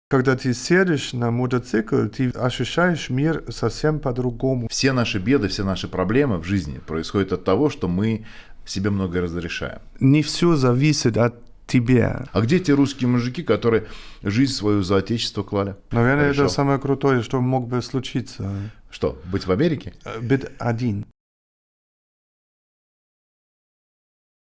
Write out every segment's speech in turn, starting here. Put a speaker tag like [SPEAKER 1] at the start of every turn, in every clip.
[SPEAKER 1] Когда ты сядешь на мотоцикл, ты ощущаешь мир совсем по-другому.
[SPEAKER 2] Все наши беды, все наши проблемы в жизни происходят от того, что мы себе многое разрешаем.
[SPEAKER 1] Не все зависит от тебя.
[SPEAKER 2] А где те русские мужики, которые жизнь свою за отечество клали?
[SPEAKER 1] Наверное,
[SPEAKER 2] Решал.
[SPEAKER 1] это самое крутое, что мог бы случиться.
[SPEAKER 2] Что, быть в Америке?
[SPEAKER 1] Быть один.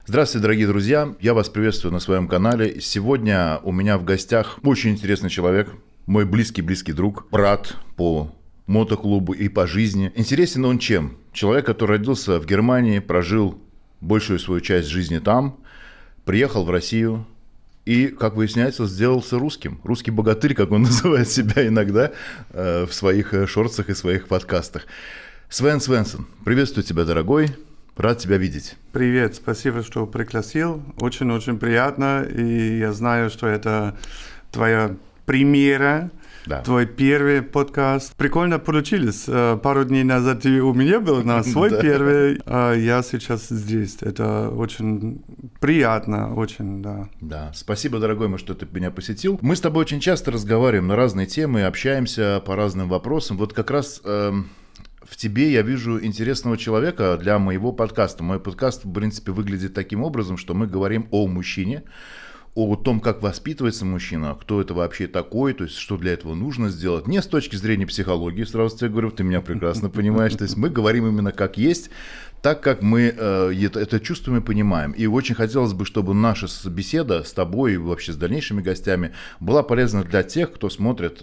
[SPEAKER 2] Здравствуйте, дорогие друзья! Я вас приветствую на своем канале. Сегодня у меня в гостях очень интересный человек, мой близкий друг, брат по мотоклубу и по жизни. Интересен он чем? Человек, который родился в Германии, прожил большую свою часть жизни там, приехал в Россию и, как выясняется, сделался русским. Русский богатырь, как он называет себя иногда в своих шортсах и своих подкастах. Свен Свенсон, приветствую тебя, дорогой. Рад тебя видеть.
[SPEAKER 1] Привет, спасибо, что пригласил. Очень-очень приятно. И я знаю, что это твоя премьера,
[SPEAKER 2] Да.
[SPEAKER 1] твой первый подкаст. Прикольно получилось. Пару дней назад ты у меня был на свой
[SPEAKER 2] Да.
[SPEAKER 1] первый, а я сейчас здесь. Это очень приятно, очень, да.
[SPEAKER 2] Да, спасибо, дорогой мой, что ты меня посетил. Мы с тобой очень часто разговариваем на разные темы, общаемся по разным вопросам. Вот как раз в тебе я вижу интересного человека для моего подкаста. Мой подкаст, в принципе, выглядит таким образом, что мы говорим о мужчине, о том, как воспитывается мужчина, кто это вообще такой, то есть что для этого нужно сделать. Не с точки зрения психологии, сразу тебе говорю, ты меня прекрасно понимаешь. То есть мы говорим именно как есть, так как мы это чувствуем и понимаем. И очень хотелось бы, чтобы наша беседа с тобой и вообще с дальнейшими гостями была полезна для тех, кто смотрит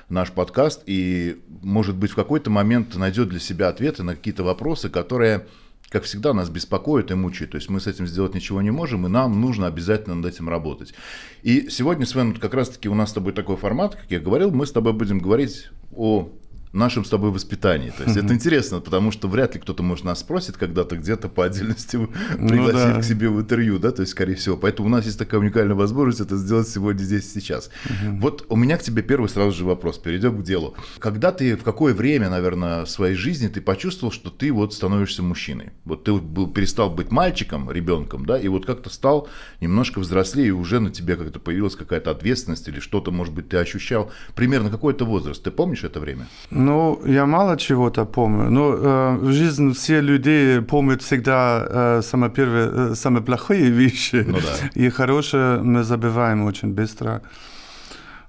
[SPEAKER 2] наш подкаст и, может быть, в какой-то момент найдет для себя ответы на какие-то вопросы, которые, как всегда, нас беспокоят и мучают. То есть мы с этим сделать ничего не можем, и нам нужно обязательно над этим работать. И сегодня, Свен, как раз-таки у нас с тобой такой формат, как я говорил, мы с тобой будем говорить о нашем с тобой воспитании. То есть это интересно, потому что вряд ли кто-то, может, нас спросит когда-то где-то по отдельности пригласить к себе в интервью, да, то есть, скорее всего. Поэтому у нас есть такая уникальная возможность это сделать сегодня здесь и сейчас. Вот у меня к тебе первый сразу же вопрос, перейдем к делу. Когда ты, в какое время, наверное, своей жизни ты почувствовал, что ты вот становишься мужчиной? Вот ты перестал быть мальчиком, ребенком, да, и вот как-то стал немножко взрослее, и уже на тебе как-то появилась какая-то ответственность или что-то, может быть, ты ощущал примерно какой-то возраст. Ты помнишь это время?
[SPEAKER 1] Ну, я мало чего-то помню. Но в жизни все люди помнят всегда самые плохие вещи.
[SPEAKER 2] Ну да.
[SPEAKER 1] И хорошее мы забываем очень быстро.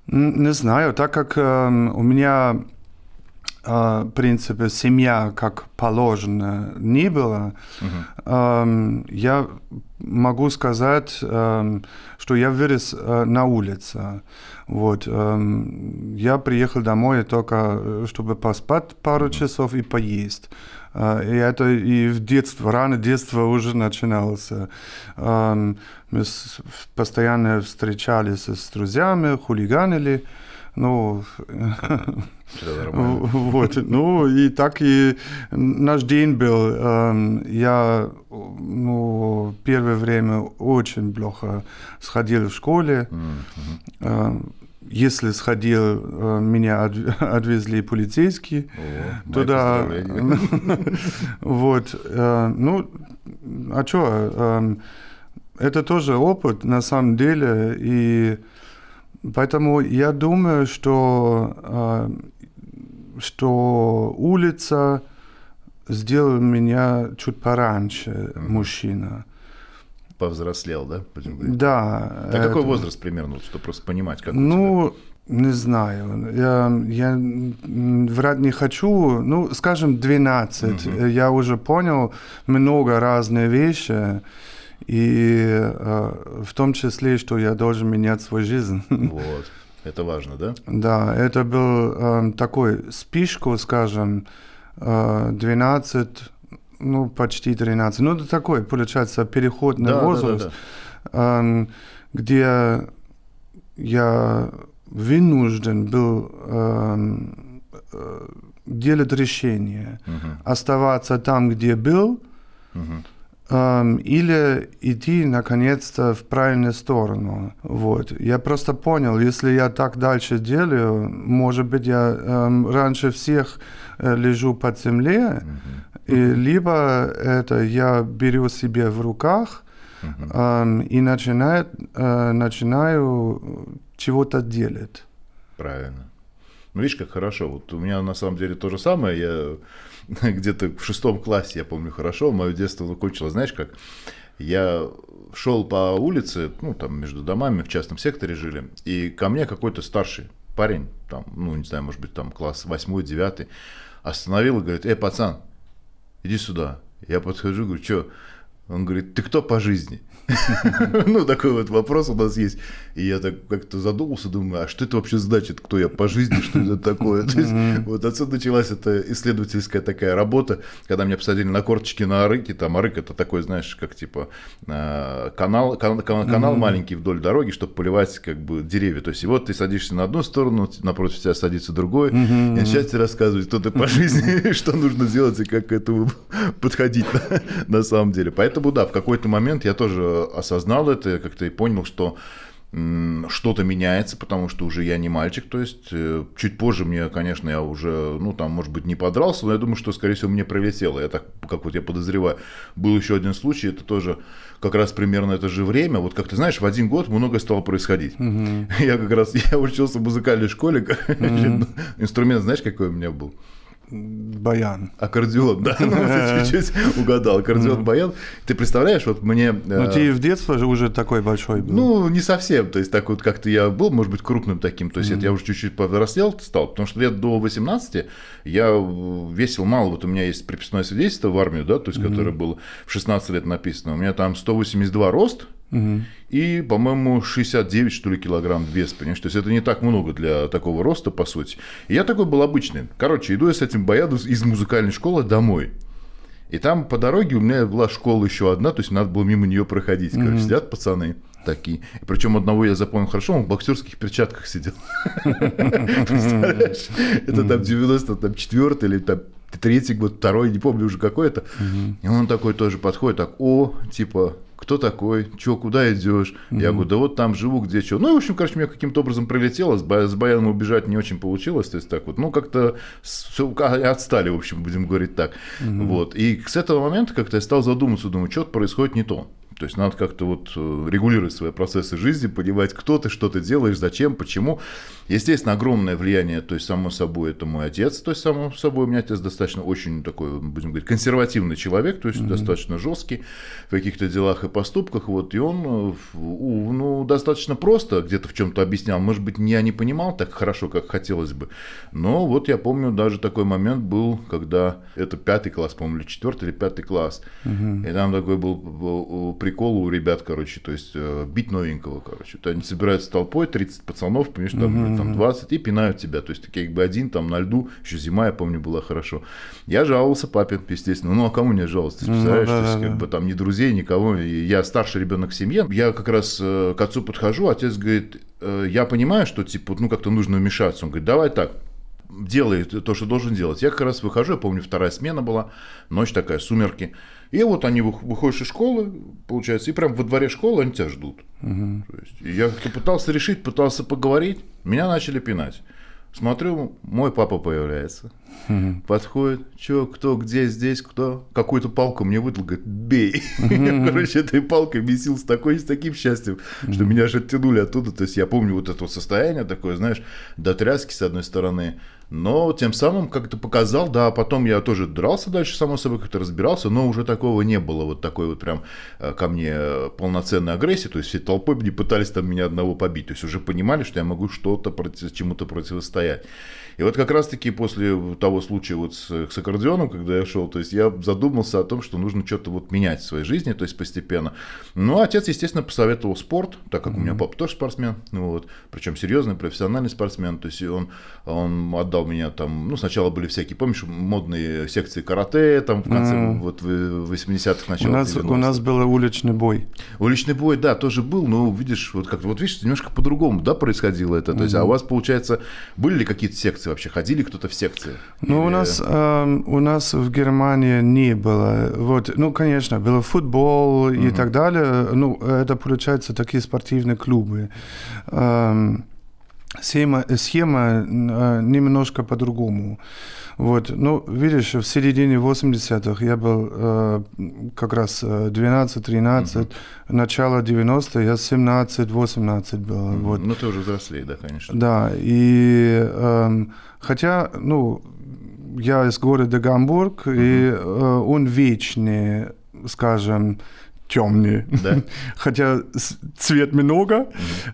[SPEAKER 1] Не знаю, так как у меня, в принципе, семья, как положено, не было, я могу сказать, что я вырос на улице. Вот. Я приехал домой только, чтобы поспать пару часов и поесть. И это и в детстве, рано детство уже начиналось. Мы постоянно встречались с друзьями, хулиганили. Ну, вот, ну и так и наш день был. Я первое время очень плохо сходил в школе. Если сходил, меня отвезли полицейские туда. Вот, ну, а что? Это тоже опыт на самом деле, и поэтому я думаю, что улица сделала меня чуть пораньше мужчина.
[SPEAKER 2] Повзрослел, да?
[SPEAKER 1] Да.
[SPEAKER 2] А какой возраст примерно, чтобы просто понимать, как
[SPEAKER 1] Ну, не знаю. Я врать не хочу. Ну, скажем, 12. Я уже понял много разных вещей. И в том числе, что я должен менять свою жизнь.
[SPEAKER 2] Вот. Это важно, да?
[SPEAKER 1] Да, это был такой спишку, скажем, 12, ну, почти 13. Ну, это такой, получается, переходный возраст, где я вынужден был делать решение, оставаться там, где был, или идти, наконец-то, в правильную сторону. Вот. Я просто понял, если я так дальше делаю, может быть, я раньше всех лежу под землей, и либо это я беру себе в руках и начинаю чего-то делать.
[SPEAKER 2] Правильно. Ну, видишь, как хорошо. Вот у меня на самом деле то же самое. Я где-то в 6 классе, я помню хорошо, мое детство кончилось, знаешь как? Я шел по улице, ну, там между домами, в частном секторе жили, и ко мне какой-то старший парень, там, ну, не знаю, может быть, там класс 8-9, остановил и говорит: пацан, иди сюда. Я подхожу, говорю: что? Он говорит: ты кто по жизни? Ну, такой вот вопрос у нас есть. И я так как-то задумался, думаю, а что это вообще значит, кто я по жизни, что это такое? То есть, вот отсюда началась эта исследовательская такая работа, когда меня посадили на корточки на арыке. Там арык — это такой, знаешь, как типа канал маленький вдоль дороги, чтобы поливать как бы деревья. То есть, и вот ты садишься на одну сторону, напротив тебя садится другой, и начинает тебе рассказывать, кто ты по жизни, что нужно делать и как к этому подходить на самом деле. Поэтому, да, в какой-то момент я тоже осознал это, как-то и понял, что что-то меняется, потому что уже я не мальчик, то есть чуть позже мне, конечно, я уже, ну, там, может быть, не подрался, но я думаю, что, скорее всего, мне прилетело. Я так, как вот я подозреваю, был еще один случай, это тоже как раз примерно это же время, вот как ты знаешь, в один год многое стало происходить. Я как раз, я учился в музыкальной школе, инструмент, знаешь, какой у меня был?
[SPEAKER 1] Баян.
[SPEAKER 2] Аккордеон, да, ну, ты чуть-чуть угадал, аккордеон, баян. Ты представляешь, вот мне...
[SPEAKER 1] Ну, ты в детстве же уже такой большой был.
[SPEAKER 2] Ну, не совсем, то есть так вот как-то я был, может быть, крупным таким, то есть это я уже чуть-чуть повзрослел стал, потому что лет до 18 я весил мало, вот у меня есть приписное свидетельство в армию, да, то есть которое было в 16 лет написано, у меня там 182 рост, и, по-моему, 69, что ли, килограмм вес, понимаешь? То есть это не так много для такого роста, по сути. И я такой был обычный. Короче, иду я с этим баяном из музыкальной школы домой. И там по дороге у меня была школа еще одна, то есть надо было мимо нее проходить. Короче, сидят пацаны такие. И причем одного я запомнил хорошо, он в боксерских перчатках сидел. Представляешь? Это там 94-й или там 3-й год, 2-й, не помню уже какой это. И он такой тоже подходит, так: типа... Кто такой? Чё, куда идешь? Я говорю: да вот там живу, где что. Ну, и, в общем, короче, мне каким-то образом прилетело. С баяном убежать не очень получилось. То есть, так вот, ну, как-то отстали, в общем, будем говорить так. Вот. И с этого момента как-то я стал задумываться, думаю, что-то происходит не то. То есть надо как-то вот регулировать свои процессы жизни, понимать, кто ты, что ты делаешь, зачем, почему. Естественно, огромное влияние, то есть, само собой, это мой отец. То есть, само собой, у меня отец достаточно очень такой, будем говорить, консервативный человек, то есть, достаточно жесткий в каких-то делах и поступках. Вот, и он, ну, достаточно просто где-то в чем-то объяснял. Может быть, я не понимал так хорошо, как хотелось бы. Но вот я помню, даже такой момент был, когда это 5 класс, по-моему, или 4 или 5 класс. И там такой был прикол у ребят, короче, то есть бить новенького, короче. То они собираются толпой, 30 пацанов, понимаешь, там 20, и пинают тебя. То есть ты как бы один там на льду, еще зима, я помню, была хорошо. Я жаловался папе, естественно. Ну, а кому мне жаловаться? Ты представляешь, то есть, как бы там ни друзей, никого. И я старший ребенок в семье. Я как раз к отцу подхожу, отец говорит: я понимаю, что типа, ну, как-то нужно вмешаться. Он говорит: давай так, делай то, что должен делать. Я как раз выхожу, я помню, 2-я смена была, ночь такая, сумерки. И вот они выходишь из школы, получается, и прям во дворе школы они тебя ждут. То есть, я пытался решить, пытался поговорить, меня начали пинать. Смотрю, мой папа появляется. Подходит: что, кто, где, здесь, кто? Какую-то палку мне выдал, говорит: бей. Я, короче, этой палкой месил с таким счастьем, что меня аж оттянули оттуда. То есть я помню вот это состояние такое, знаешь, до тряски с одной стороны. Но тем самым как-то показал, да, потом я тоже дрался дальше, само собой, как-то разбирался, но уже такого не было, вот такой вот прям ко мне полноценной агрессии, то есть все толпой не пытались там меня одного побить, то есть уже понимали, что я могу что-то чему-то противостоять. И вот как раз-таки после того случая вот с аккордеоном, когда я шел, то есть я задумался о том, что нужно что-то вот менять в своей жизни, то есть постепенно. Ну, отец, естественно, посоветовал спорт, так как у меня папа тоже спортсмен, вот, причем серьезный, профессиональный спортсмен, то есть он отдал меня там, ну, сначала были всякие, помнишь, модные секции карате, там в конце, вот в 80-х, начало 90-х.
[SPEAKER 1] У нас был уличный бой.
[SPEAKER 2] Уличный бой, да, тоже был, но видишь, вот как-то, вот видишь, немножко по-другому, да, происходило это, то есть, а у вас, получается, были ли какие-то секции вообще, ходили кто-то в секции?
[SPEAKER 1] Ну, у нас в Германии не было, вот, ну, конечно, был футбол и так далее, ну, это, получается, такие спортивные клубы. схема немножко по-другому. Вот, ну, видишь, в середине 80-х я был как раз 12-13, начало 90-х я 17-18 был. Вот.
[SPEAKER 2] Ну, ты уже взрослее, да, конечно.
[SPEAKER 1] Да, и хотя, ну, я из города Гамбург, и он вечный, скажем, темный, да? Хотя цвет много,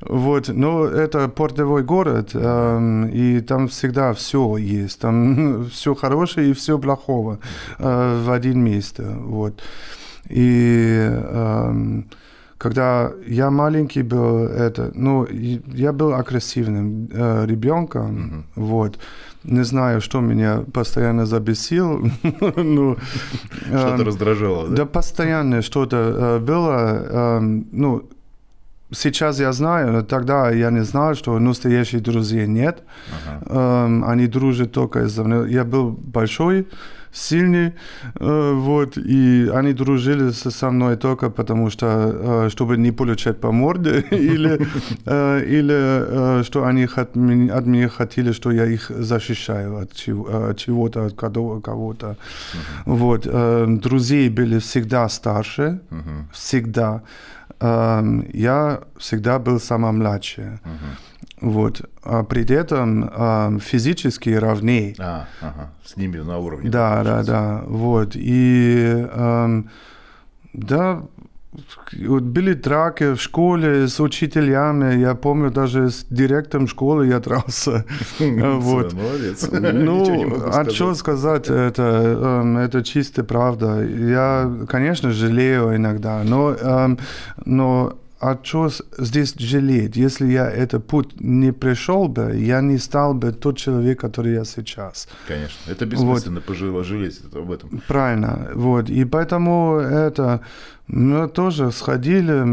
[SPEAKER 1] вот, но это портовый город, и там всегда все есть, там все хорошее и все плохого в один месте, вот. И когда я маленький был, я был агрессивным ребенком, вот. Не знаю, что меня постоянно забесило.
[SPEAKER 2] Что-то раздражало, да?
[SPEAKER 1] Да, постоянно что-то было. Ну, сейчас я знаю, но тогда я не знал, что настоящих друзей нет. Они дружат только из-за меня. Я был большой, сильный, вот, и они дружили со мной только потому, что, чтобы не получать по морде, или что они от меня хотели, что я их защищаю от чего-то, от кого-то. Вот, друзей были всегда старше, всегда. Я всегда был самый младший. Вот. А при этом физически равней.
[SPEAKER 2] С ними на уровне.
[SPEAKER 1] Да. Вот. И да, вот были драки в школе с учителями. Я помню, даже с директором школы я дрался.
[SPEAKER 2] Молодец.
[SPEAKER 1] Ну, а что сказать, это чистая правда. Я, конечно, жалею иногда, но а что здесь жалеть? Если я этот путь не пришел бы, я не стал бы тот человек, который я сейчас.
[SPEAKER 2] Конечно. Это бессмысленно жалеть об этом.
[SPEAKER 1] Правильно. Вот. И поэтому мы тоже сходили,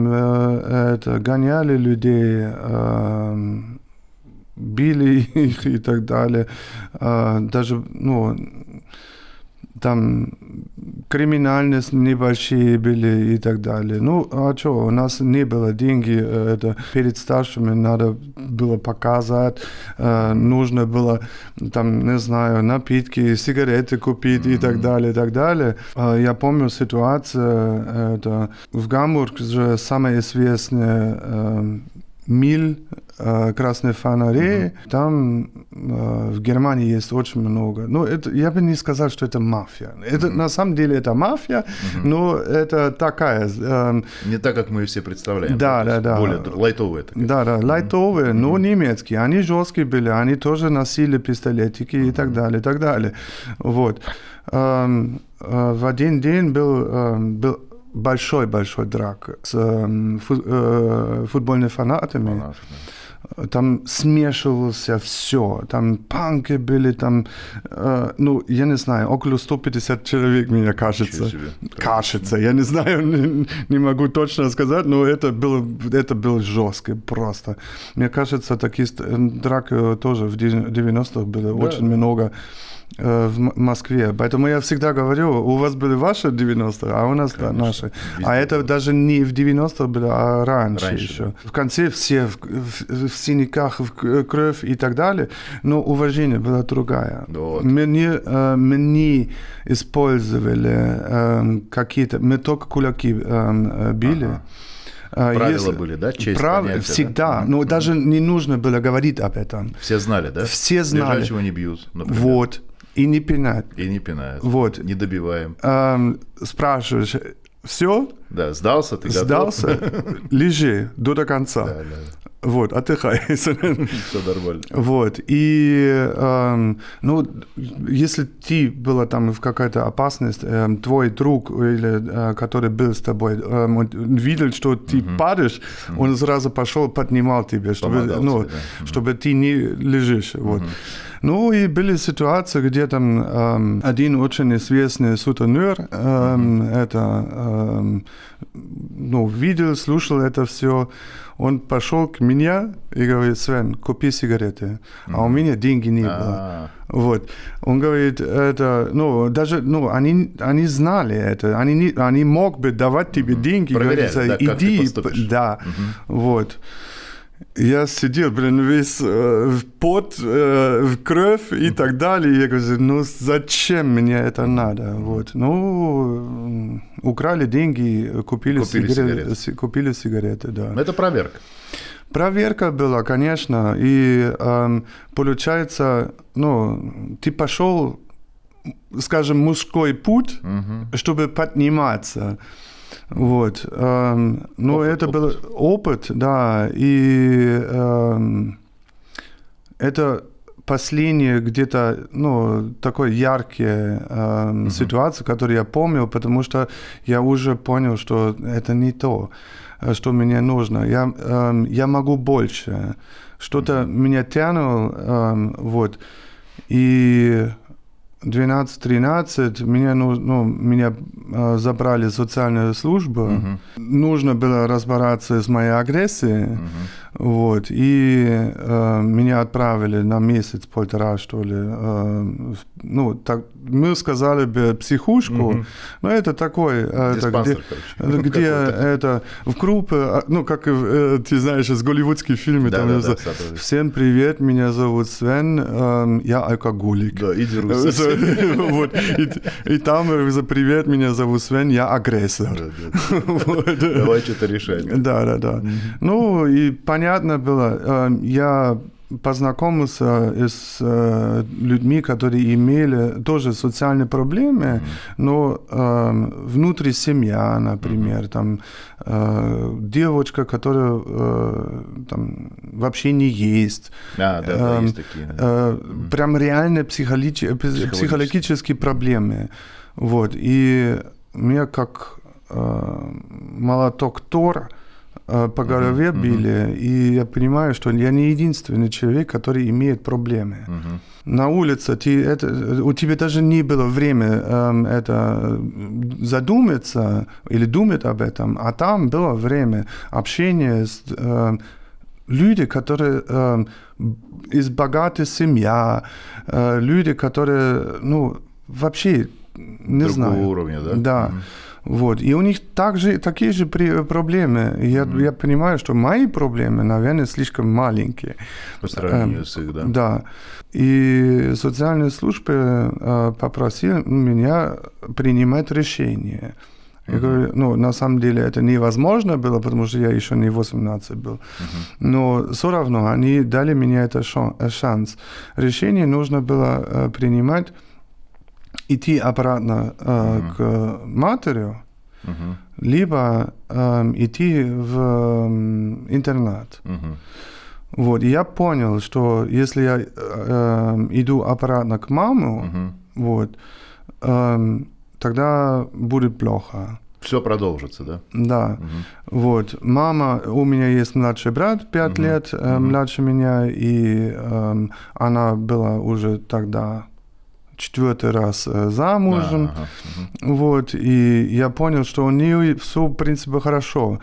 [SPEAKER 1] гоняли людей, били их и так далее. Даже, там криминальность небольшие были и так далее. Ну, а что, у нас не было деньги, перед старшими надо было показать, нужно было, там, не знаю, напитки, сигареты купить и так далее, и так далее. Я помню ситуацию, в Гамбурге же самая известная миль красные фонари, там в Германии есть очень много. Ну, я бы не сказал, что это мафия. Это, на самом деле это мафия, но это такая...
[SPEAKER 2] не так, как мы все представляем.
[SPEAKER 1] Да.
[SPEAKER 2] Более лайтовые.
[SPEAKER 1] Да, лайтовые, но немецкие. Они жесткие были, они тоже носили пистолетики и так далее, и так далее. Вот. В один день был большой драк с футбольными фанатами. Там смешивался все, там панки были, там, я не знаю, около 150 человек, мне кажется. Кажется, я не знаю, не могу точно сказать, но это было жестко просто. Мне кажется, таких драк тоже в 90-х было очень много в Москве. Поэтому я всегда говорю, у вас были ваши 90-е, а у нас наши. А это даже не в 90-х было, а раньше еще. Да. В конце все в синяках, в кровь и так далее, но уважение было другое. Вот. Мы не использовали какие-то... Мы только кулаки били.
[SPEAKER 2] Правила были, да? Честь понятия,
[SPEAKER 1] всегда. Да? Но даже не нужно было говорить об этом.
[SPEAKER 2] Все знали, да?
[SPEAKER 1] Все знали.
[SPEAKER 2] Лежачего не бьют, например.
[SPEAKER 1] Вот. И не пинают. Вот.
[SPEAKER 2] Не добиваем.
[SPEAKER 1] Спрашиваешь, все?
[SPEAKER 2] Да, сдался, ты готов?
[SPEAKER 1] Сдался, лежи до конца.
[SPEAKER 2] Да.
[SPEAKER 1] Вот, отдыхай.
[SPEAKER 2] Все нормально.
[SPEAKER 1] Вот, и, если ты была там в какая-то опасность, твой друг, или который был с тобой, он видел, что ты падаешь, он сразу пошел, поднимал тебя, чтобы ты не лежишь. Вот. Ну, и были ситуации, где там один очень известный сутенер видел, слушал это все. Он пошел к мне и говорит: Свен, купи сигареты. А у меня деньги не было. Вот. Он говорит, они знали это. Они могли бы давать тебе деньги.
[SPEAKER 2] Проверять,
[SPEAKER 1] говорится,
[SPEAKER 2] как ты поступишь.
[SPEAKER 1] Да, вот. Я сидел, весь в пот, в кровь и так далее. И я говорю, зачем мне это надо? Вот. Украли деньги, купили сигареты, да.
[SPEAKER 2] Это проверка.
[SPEAKER 1] Проверка была, конечно. И получается, ты пошел, скажем, мужской путь, чтобы подниматься. Вот. Это был опыт, да, и это последние где-то, такой яркие ситуации, которые я помнил, потому что я уже понял, что это не то, что мне нужно. Я могу больше. Что-то меня тянуло, вот, и 12-13 меня забрали в социальную службу. Нужно было разбираться с моей агрессией. Вот, и меня отправили на месяц-полтора, что ли. Так, мы сказали бы психушку, но это такой... где это в группе, как ты знаешь, из голливудских фильмов. Всем привет, меня зовут Свен, я алкоголик.
[SPEAKER 2] Да, и дерусь.
[SPEAKER 1] Вот. И там привет, меня зовут Свен, я агрессор.
[SPEAKER 2] Давай что-то решать.
[SPEAKER 1] Да. И понятно было, я познакомился с людьми, которые имели тоже социальные проблемы, но внутри семья, например, там девочка, которая там вообще не есть.
[SPEAKER 2] Есть такие.
[SPEAKER 1] Прям реально психологические проблемы. Вот. И меня как молоток Тор по голове били, и я понимаю, что я не единственный человек, который имеет проблемы. На улице у тебя даже не было времени задуматься или думать об этом, а там было время общения с людьми, которые из богатой семьи, люди, которые, вообще не знаю.
[SPEAKER 2] Другого уровня, да?
[SPEAKER 1] Да. Вот. И у них такие же проблемы. И я понимаю, что мои проблемы, наверное, слишком маленькие.
[SPEAKER 2] По сравнению с их, да?
[SPEAKER 1] Да. И социальные службы попросили меня принимать решение. Я говорю, на самом деле это невозможно было, потому что я еще не 18 был. Но все равно они дали мне этот шанс. Решение нужно было принимать, идти обратно к матери, либо идти в интернат. Вот, и я понял, что если я иду обратно к маме, вот, тогда будет плохо.
[SPEAKER 2] Все продолжится, да?
[SPEAKER 1] Да. Вот. Мама, у меня есть младший брат, 5 лет младше меня, и она была уже тогда 4-й раз замужем. Вот. И я понял, что у нее все, в принципе, хорошо.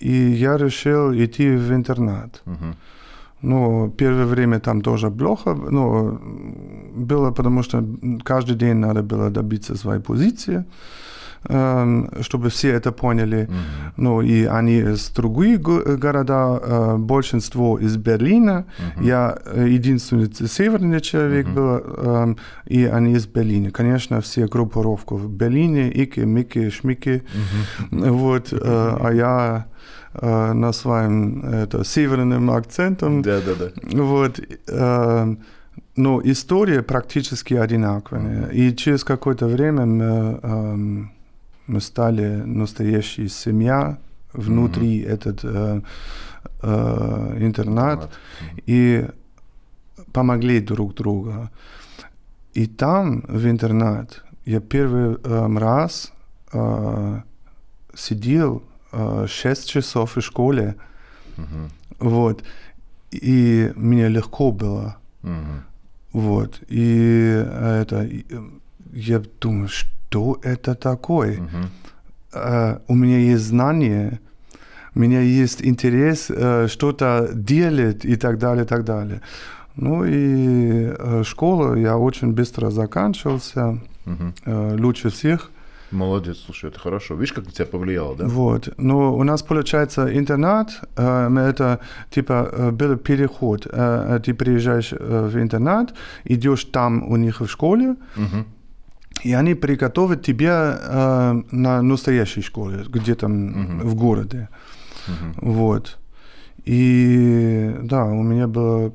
[SPEAKER 1] И я решил идти в интернат. Первое время там тоже плохо было, потому что каждый день надо было добиться своей позиции, чтобы все это поняли. И они из других городов, большинство из Берлина. Я единственный северный человек был, и они из Берлина. Конечно, все группировки в Берлине, Ики, Мики, Шмики. Вот, а я на своем северным акцентом.
[SPEAKER 2] Да.
[SPEAKER 1] Вот. Но история практически одинаковая. И через какое-то время мы стали настоящей семьей внутри этот интернат и помогли друг другу. И там, в интернат, я первый раз сидел 6 часов в школе. Вот. И мне легко было. Вот. И я думаю, что это такое? У меня есть знания, у меня есть интерес что-то делать и так далее, и так далее. И школу я очень быстро заканчивался, лучше всех.
[SPEAKER 2] Молодец, слушай, это хорошо. Видишь, как на тебя повлияло, да?
[SPEAKER 1] Вот. Но у нас получается интернат, это типа был переход. Ты приезжаешь в интернат, идешь там у них в школе, и они приготовят тебя на настоящей школе, где там в городе. Вот. И да, у меня было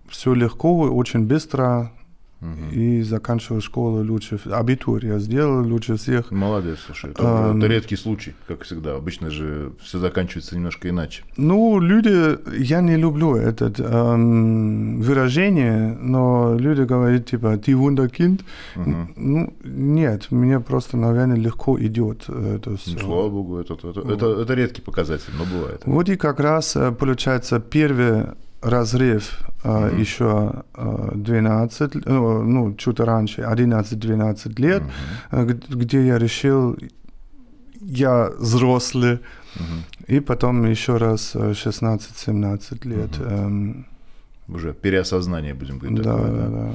[SPEAKER 1] все легко, очень быстро. И заканчивал школу лучше. Абитур я сделал лучше всех.
[SPEAKER 2] Молодец, слушай. Это редкий случай, как всегда. Обычно же все заканчивается немножко иначе.
[SPEAKER 1] Ну, люди, я не люблю это выражение, но люди говорят, типа, ты вундеркинд. Ну, нет, мне просто, наверное, легко идет это все.
[SPEAKER 2] Ну, слава богу, это редкий показатель, но бывает.
[SPEAKER 1] Вот и как раз, получается, первый разрыв еще 12, ну, чуть раньше, 11-12 лет, где я решил, я взрослый, и потом еще раз 16-17 лет.
[SPEAKER 2] Уже переосознание, будем говорить.
[SPEAKER 1] Да,
[SPEAKER 2] такое,
[SPEAKER 1] да, да.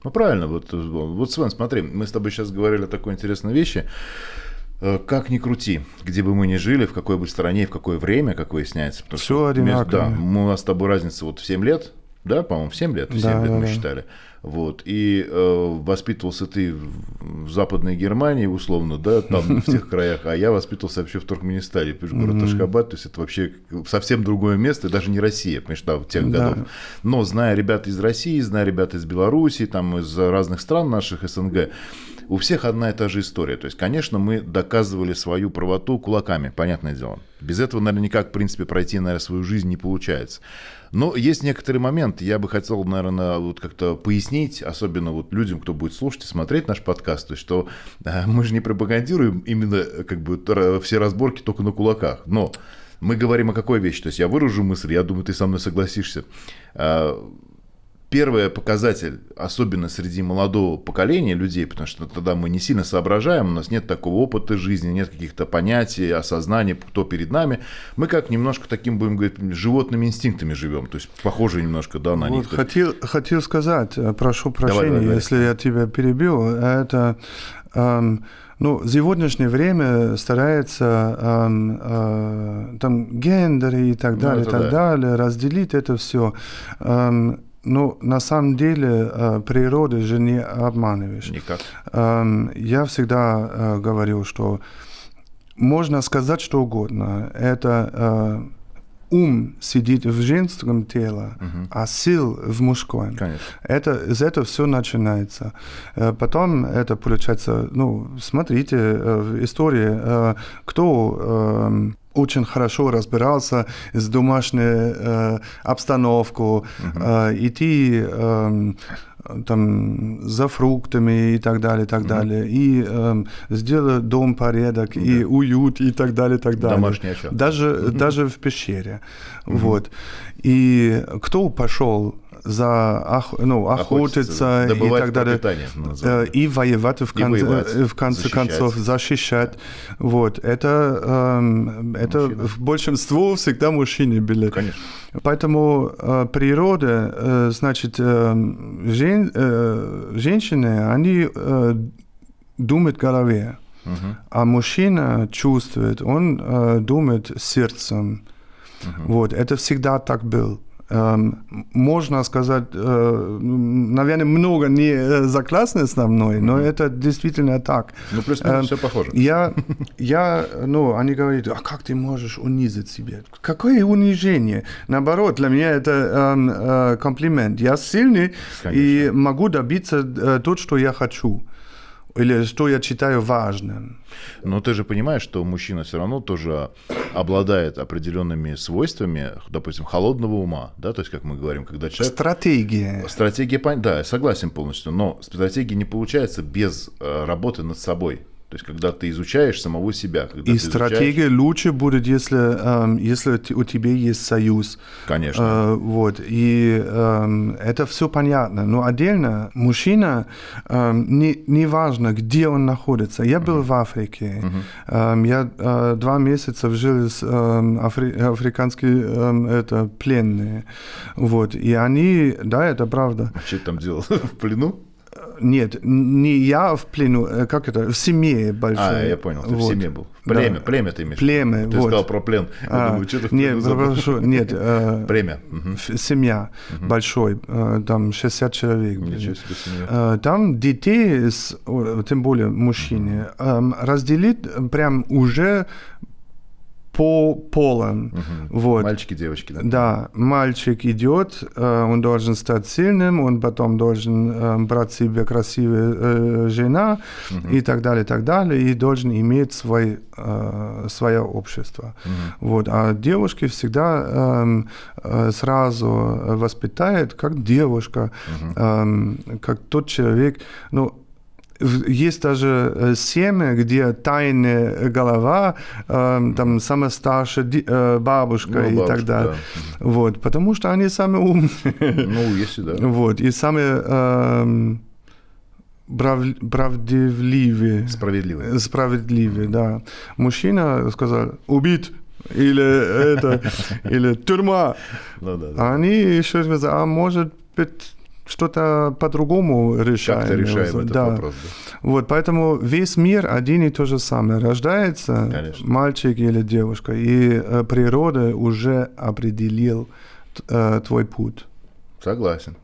[SPEAKER 2] Ну, правильно. Вот, Свен, смотри, мы с тобой сейчас говорили о такой интересной вещи. Как ни крути, где бы мы ни жили, в какой бы стране, в какое время, как выясняется.
[SPEAKER 1] Все одинаково.
[SPEAKER 2] Да, у нас с тобой разница вот в 7 лет, да, по-моему, в 7 лет, в 7 лет мы считали. Вот, и воспитывался ты в Западной Германии, условно, да, там в тех краях, а я воспитывался вообще в Туркменистане, город Ашхабад, то есть это вообще совсем другое место, даже не Россия, понимаешь, да, в тех годов. Но зная ребят из России, зная ребят из Беларуси, там из разных стран наших СНГ, у всех одна и та же история. То есть, конечно, мы доказывали свою правоту кулаками, понятное дело. Без этого, наверное, никак, в принципе, пройти, наверное, свою жизнь не получается. Но есть некоторые моменты, я бы хотел, наверное, вот как-то пояснить, особенно вот людям, кто будет слушать и смотреть наш подкаст, то есть, что мы же не пропагандируем именно как бы все разборки только на кулаках. Но мы говорим о какой вещи? То есть, я выражу мысль, я думаю, ты со мной согласишься. Первый показатель, особенно среди молодого поколения людей, потому что тогда мы не сильно соображаем, у нас нет такого опыта жизни, нет каких-то понятий, осознания, кто перед нами. Мы как немножко таким, будем говорить, животными инстинктами живем, то есть похоже немножко, да, на них.
[SPEAKER 1] Хотел сказать, прошу прощения, давай. Если я тебя перебил, это... Ну, в сегодняшнее время старается там гендеры и так далее, далее, разделить это все. Но на самом деле природу же не обманываешь.
[SPEAKER 2] Никак.
[SPEAKER 1] Я всегда говорю, что можно сказать что угодно. Это ум сидит в женском теле, а сил в мужском.
[SPEAKER 2] Конечно.
[SPEAKER 1] Из этого все начинается. Потом это получается, ну, смотрите, в истории, кто... очень хорошо разбирался с домашней обстановкой, идти там за фруктами и так далее, и сделать дом порядок, и уют и так далее, так далее.
[SPEAKER 2] Домашний очаг.
[SPEAKER 1] Даже в пещере. Вот. И кто пошел охотиться и так далее, и воевать в конце концов, защищать. Вот. Это в большинстве всегда мужчины были.
[SPEAKER 2] Конечно.
[SPEAKER 1] Поэтому природа, значит, женщины, они думают в голове, а мужчина чувствует, он думает сердцем. Вот. Это всегда так было. Можно сказать, наверное, много не согласны со мной, но это действительно так.
[SPEAKER 2] Ну, плюс-минус все похоже.
[SPEAKER 1] Они говорят, а как ты можешь унизить себя? Какое унижение? Наоборот, для меня это комплимент. Я сильный. Конечно. И могу добиться то, что я хочу. Или что я считаю важным.
[SPEAKER 2] Но ты же понимаешь, что мужчина все равно тоже обладает определенными свойствами, допустим, холодного ума, да, то есть, как мы говорим, когда человек... Стратегия, да, я согласен полностью, но стратегия не получается без работы над собой. То есть, когда ты изучаешь самого себя.
[SPEAKER 1] И стратегия лучше будет, если у тебя есть союз.
[SPEAKER 2] Конечно.
[SPEAKER 1] Вот. И это все понятно. Но отдельно мужчина, не важно, где он находится. Я был в Африке. Я 2 месяца жил с африканскими пленные. Вот. И они, да, это правда.
[SPEAKER 2] Что ты там делал? В плену?
[SPEAKER 1] Нет, не я в плену, как это, в семье большой.
[SPEAKER 2] Я понял, ты
[SPEAKER 1] вот.
[SPEAKER 2] в семье был. Племя,
[SPEAKER 1] да.
[SPEAKER 2] племя ты имеешь.
[SPEAKER 1] Племя,
[SPEAKER 2] Ты
[SPEAKER 1] вот.
[SPEAKER 2] сказал про плен. Я думаю, что ты в плену забыл.
[SPEAKER 1] Нет,
[SPEAKER 2] Племя.
[SPEAKER 1] семья большой, там 60 человек.
[SPEAKER 2] Ничего себе семья.
[SPEAKER 1] Там детей, тем более мужчины, разделить прям уже по полам. Вот.
[SPEAKER 2] Мальчики, девочки. Да?
[SPEAKER 1] Да, мальчик идет, он должен стать сильным, он потом должен брать себе красивую жена и так далее, и должен иметь свое общество. Вот. А девушки всегда сразу воспитают как девушка, как тот человек, ну, есть даже семьи, где тайная голова, там самая старшая бабушка и так далее. Да. Вот, потому что они самые умные.
[SPEAKER 2] Ну, если да.
[SPEAKER 1] Вот, и самые правдивые. Справедливые, да. Мужчина сказал, убит. Или тюрьма.
[SPEAKER 2] Ну, да.
[SPEAKER 1] А они еще сказали, а может быть, что-то по-другому решаем.
[SPEAKER 2] Как-то решаем этот вопрос, да.
[SPEAKER 1] Вот, поэтому весь мир один и то же самое. Рождается
[SPEAKER 2] Конечно.
[SPEAKER 1] мальчик или девушка, и природа уже определил твой путь.
[SPEAKER 2] Согласен.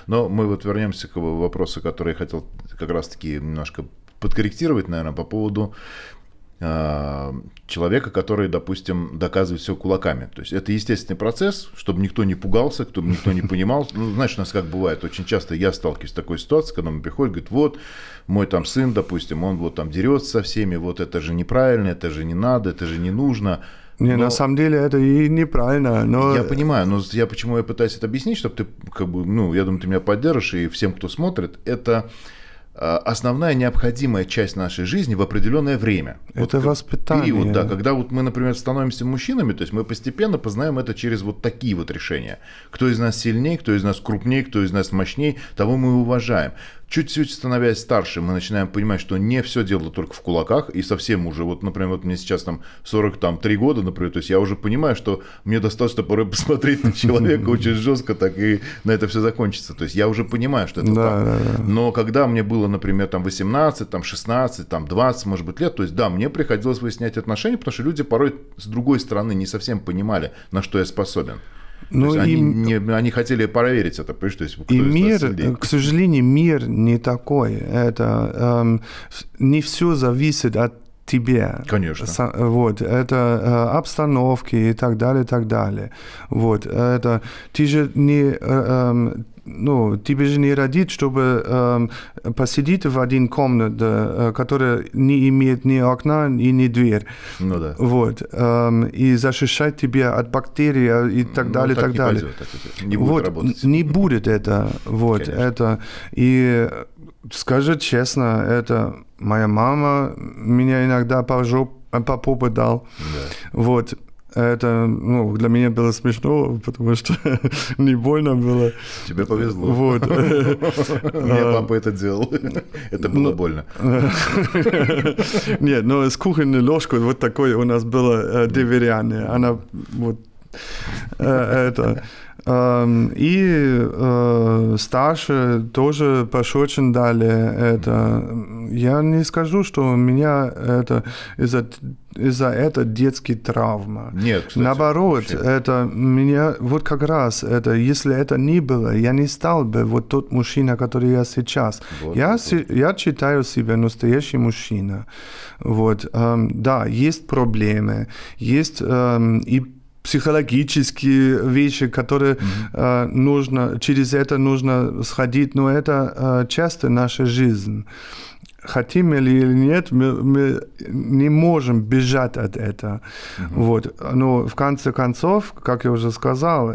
[SPEAKER 2] Но мы вот вернемся к вопросу, который я хотел как раз-таки немножко подкорректировать, наверное, по поводу человека, который, допустим, доказывает все кулаками. То есть это естественный процесс, чтобы никто не пугался, чтобы никто не понимал. Ну, знаешь, у нас как бывает, очень часто я сталкиваюсь с такой ситуацией, когда он приходит, говорит, вот, мой там сын, допустим, он вот там дерется со всеми, вот это же неправильно, это же не надо, это же не нужно.
[SPEAKER 1] Не, на самом деле это и неправильно, но...
[SPEAKER 2] Я понимаю, но почему я пытаюсь это объяснить, чтобы ты, как бы, ну, я думаю, ты меня поддержишь, и всем, кто смотрит, это основная необходимая часть нашей жизни в определенное время.
[SPEAKER 1] Это вот воспитание.
[SPEAKER 2] Период, да, когда вот мы, например, становимся мужчинами, то есть мы постепенно познаем это через вот такие вот решения. Кто из нас сильнее, кто из нас крупнее, кто из нас мощнее, того мы уважаем. Чуть-чуть становясь старше, мы начинаем понимать, что не все дело только в кулаках, и совсем уже, вот, например, вот мне сейчас там 43 года, например, то есть я уже понимаю, что мне достаточно порой посмотреть на человека очень жестко, так и на это все закончится. То есть я уже понимаю, что это так. Да. Но когда мне было, например, там 18, там 16, там 20, может быть, лет, то есть да, мне приходилось выяснять отношения, потому что люди порой с другой стороны не совсем понимали, на что я способен.
[SPEAKER 1] Ну,
[SPEAKER 2] они хотели проверить это, понимаешь? То есть, кто
[SPEAKER 1] и мир, к сожалению, мир не такой. Это не все зависит от тебя.
[SPEAKER 2] Конечно.
[SPEAKER 1] Вот, это обстановки и так далее, и так далее. Вот, это ты же не... тебе же не родить, чтобы посидеть в один комнате, которая не имеет ни окна и ни дверь.
[SPEAKER 2] Ну да.
[SPEAKER 1] Вот. И защищать тебя от бактерий и так далее, и так далее.
[SPEAKER 2] Не будет работать.
[SPEAKER 1] Не будет это. Вот. Это. И скажу честно, это моя мама меня иногда по попу дал. Да. Вот. Это, для меня было смешно, потому что не больно было.
[SPEAKER 2] Тебе повезло.
[SPEAKER 1] Вот.
[SPEAKER 2] Мне папа это делал. Это было больно.
[SPEAKER 1] Нет, но с кухонной ложкой вот такой у нас было деревянная. Она вот это... И старше тоже пощечин дали это. Я не скажу, что у меня это из-за этого детские травмы.
[SPEAKER 2] Нет, кстати,
[SPEAKER 1] наоборот,
[SPEAKER 2] вообще.
[SPEAKER 1] Это меня вот как раз это, если это не было, я не стал бы вот тот мужчина, который я сейчас.
[SPEAKER 2] Вот,
[SPEAKER 1] я считаю себя настоящий мужчина. Вот, да, есть проблемы, есть и психологические вещи, которые через это нужно сходить, но это часто наша жизнь. Хотим или нет, мы не можем бежать от этого. Вот. Но в конце концов, как я уже сказал,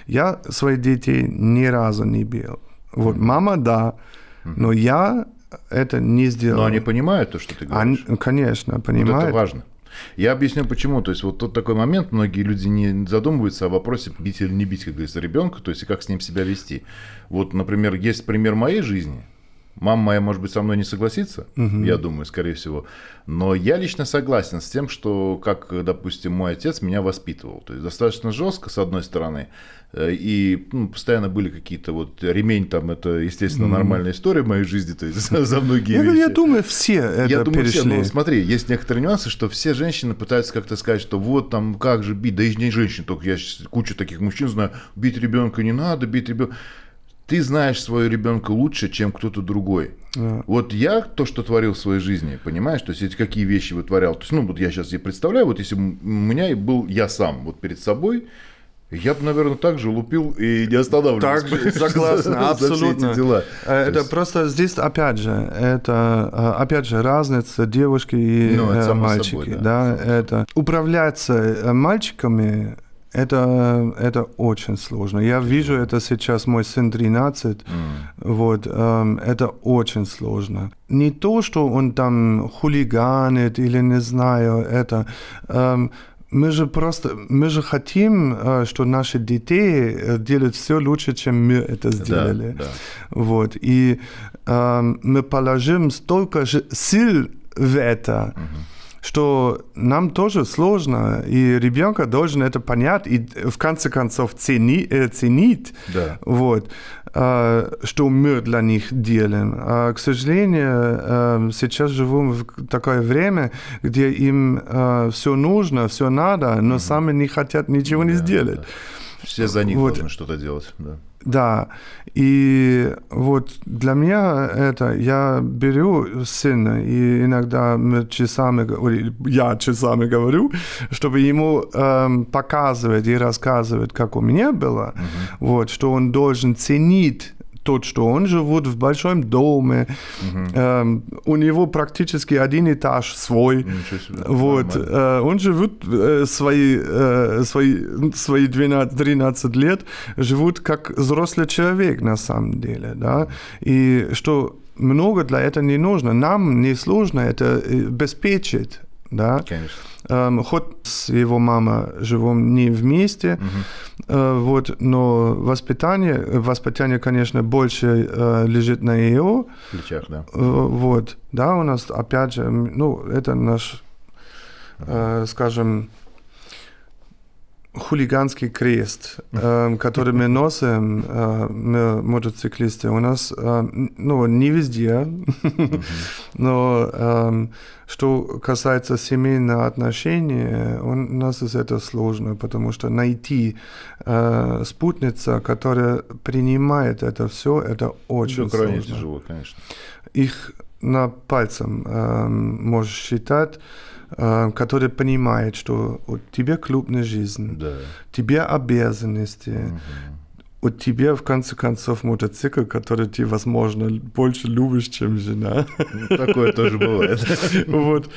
[SPEAKER 1] я своих детей ни разу не бил. Вот. Мама, да, но я это не сделал.
[SPEAKER 2] Но они понимают то, что ты говоришь?
[SPEAKER 1] Конечно, понимают.
[SPEAKER 2] Вот это важно. Я объясню, почему. То есть, вот тот такой момент, многие люди не задумываются о вопросе, бить или не бить, как говорится, ребенка, то есть, и как с ним себя вести. Вот, например, есть пример моей жизни. Мама моя, может быть, со мной не согласится, я думаю, скорее всего. Но я лично согласен с тем, что, как, допустим, мой отец меня воспитывал. То есть достаточно жестко, с одной стороны, и постоянно были какие-то вот ремень там, это, естественно, нормальная история в моей жизни, то есть за многие вещи.
[SPEAKER 1] Я думаю, все это перешли.
[SPEAKER 2] Все, но смотри, есть некоторые нюансы, что все женщины пытаются как-то сказать, что вот там как же бить, да и не женщин, только я кучу таких мужчин знаю, бить ребенка не надо, бить ребенка. Ты знаешь своего ребенка лучше, чем кто-то другой. Вот я то, что творил в своей жизни, понимаешь, то есть эти какие вещи вытворял. То есть, вот я сейчас себе представляю, вот если бы у меня был я сам вот перед собой, я бы, наверное, так же лупил и не останавливался.
[SPEAKER 1] Так же, согласна, абсолютно.
[SPEAKER 2] Эти дела.
[SPEAKER 1] Это просто здесь, опять же, разница девушки и мальчики.
[SPEAKER 2] Собой,
[SPEAKER 1] да. Это управляться мальчиками. Это очень сложно. Я вижу это сейчас, мой сын 13, вот, это очень сложно. Не то, что он там хулиганит или не знаю, это... Мы же хотим, что наши дети делают все лучше, чем мы это сделали.
[SPEAKER 2] Да.
[SPEAKER 1] Вот. И мы положим столько же сил в это, что нам тоже сложно, и ребенка должен это понять и в конце концов ценить, вот, что мы для них делаем. К сожалению, сейчас живем в такое время, где им все нужно, все надо, но сами не хотят ничего не сделать.
[SPEAKER 2] Да. Все за них должны что-то делать.
[SPEAKER 1] Да, и вот для меня это, я беру сына, и иногда я часами говорю, чтобы ему показывать и рассказывать, как у меня было, вот, что он должен ценить тот, что он живет в большом доме, у него практически один этаж свой, вот, он живет свои 12-13 лет, живут как взрослый человек на самом деле, да, и что много для этого не нужно, нам не сложно это обеспечить, да.
[SPEAKER 2] Конечно.
[SPEAKER 1] Хоть с его мамой живем не вместе, вот, но воспитание, конечно, больше лежит на ее
[SPEAKER 2] плечах, да.
[SPEAKER 1] Вот, да, у нас, опять же, это наш, скажем, хулиганский крест, который мы носим, мы мотоциклисты. У нас, не везде, но что касается семейных отношений, у нас это сложно, потому что найти спутницу, которая принимает это все, это очень сложно.
[SPEAKER 2] Крайне тяжело, конечно.
[SPEAKER 1] Их на пальцем можешь считать, который понимает, что у тебя клубная жизнь, тебе обязанности, у тебя, в конце концов, мотоцикл, который ты, возможно, больше любишь, чем жена.
[SPEAKER 2] Такое тоже бывает.
[SPEAKER 1] Вот.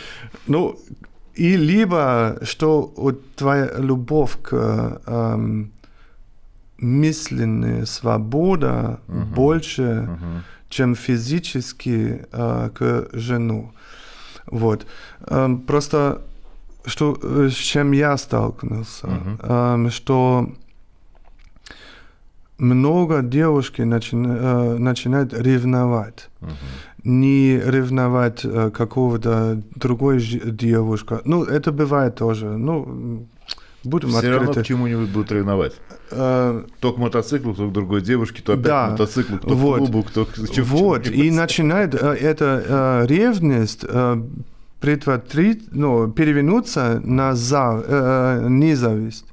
[SPEAKER 1] И либо, что твоя любовь к мысленной свободе больше, чем физически к жену. Вот. Просто, с чем я столкнулся, что много девушек начинают ревновать. Не ревновать какого-то другой девушки. Это бывает тоже. Будем
[SPEAKER 2] все
[SPEAKER 1] открыты.
[SPEAKER 2] равно к чему-нибудь будут ревновать. То к мотоциклу, то к другой девушке, то опять к мотоциклу, кто к клубу, кто к чему-нибудь.
[SPEAKER 1] Вот, и начинает эта ревность перевернуться на ненависть.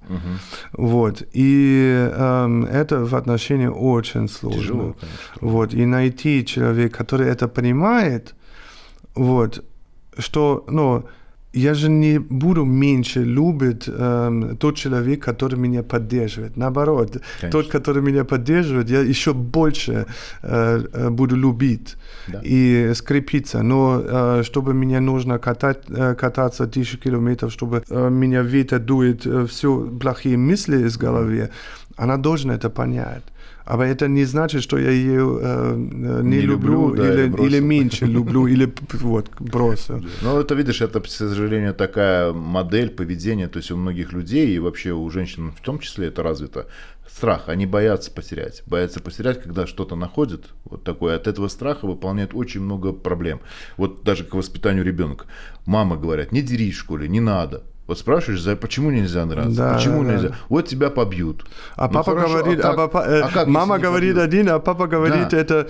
[SPEAKER 1] Вот, и это в отношении очень сложно.
[SPEAKER 2] Тяжело, конечно.
[SPEAKER 1] Вот, и найти человека, который это понимает, вот, что, я же не буду меньше любить тот человек, который меня поддерживает. Наоборот, тот, который меня поддерживает, я еще больше буду любить и скрепиться. Но чтобы мне нужно кататься 1000 километров, чтобы меня ветер дует, все плохие мысли из головы, Она должна это понять. А это не значит, что я ее не люблю
[SPEAKER 2] да,
[SPEAKER 1] или меньше люблю, или вот бросил.
[SPEAKER 2] Ну, это, видишь, это, к сожалению, такая модель поведения, то есть у многих людей, и вообще у женщин в том числе это развито, страх. Они боятся потерять, когда что-то находят, вот такое. От этого страха выполняют очень много проблем. Вот даже к воспитанию ребенка. Мама говорят, не дерись в школе, не надо. Вот спрашиваешь, почему нельзя драться?
[SPEAKER 1] Да,
[SPEAKER 2] почему
[SPEAKER 1] да.
[SPEAKER 2] нельзя? Вот тебя побьют.
[SPEAKER 1] А
[SPEAKER 2] Ну,
[SPEAKER 1] папа
[SPEAKER 2] хорошо,
[SPEAKER 1] говорит,
[SPEAKER 2] как,
[SPEAKER 1] мама
[SPEAKER 2] если не
[SPEAKER 1] говорит
[SPEAKER 2] побьют?
[SPEAKER 1] один, а папа говорит,
[SPEAKER 2] Да.
[SPEAKER 1] это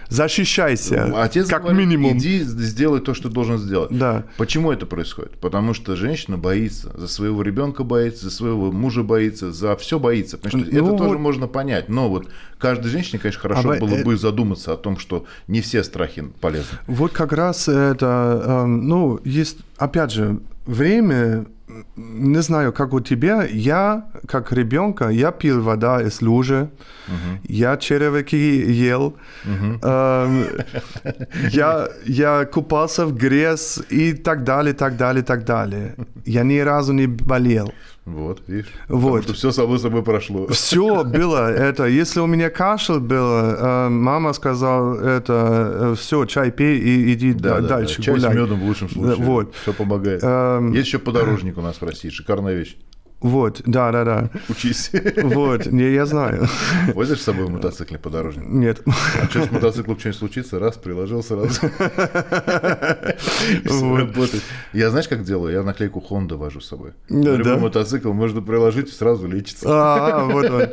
[SPEAKER 1] защищайся,
[SPEAKER 2] Отец
[SPEAKER 1] как
[SPEAKER 2] говорит,
[SPEAKER 1] минимум.
[SPEAKER 2] иди сделай то, что должен сделать.
[SPEAKER 1] Да.
[SPEAKER 2] Почему это происходит? Потому что женщина боится, за своего ребенка боится, за своего мужа боится, за все боится. Потому что это тоже можно понять. Но вот каждой женщине, конечно, хорошо было бы задуматься о том, что не все страхи полезны.
[SPEAKER 1] Вот как раз это, есть, опять же, время, не знаю, как у тебя, я, как ребенка, я пил вода из лужи, я червяки ел, я купался в грязь и так далее, так далее, так далее. Я ни разу не болел.
[SPEAKER 2] Вот, видишь?
[SPEAKER 1] Вот.
[SPEAKER 2] Потому что все само собой прошло.
[SPEAKER 1] Все было это. Если у меня кашель был, мама сказала, это все, чай пей и иди дальше
[SPEAKER 2] Чай
[SPEAKER 1] гуляй.
[SPEAKER 2] с медом в лучшем случае.
[SPEAKER 1] Вот.
[SPEAKER 2] Все помогает. Есть еще подорожник у нас в России. Шикарная вещь.
[SPEAKER 1] Вот, да.
[SPEAKER 2] Учись.
[SPEAKER 1] Вот, я знаю.
[SPEAKER 2] Возишь с собой в мотоцикле подорожник?
[SPEAKER 1] Нет.
[SPEAKER 2] А что с мотоциклом что-нибудь случится, раз, приложил сразу. Все работает. Я знаешь, как делаю? Я наклейку Honda вожу с собой. Любой мотоцикл можно приложить и сразу лечится.
[SPEAKER 1] Вот он.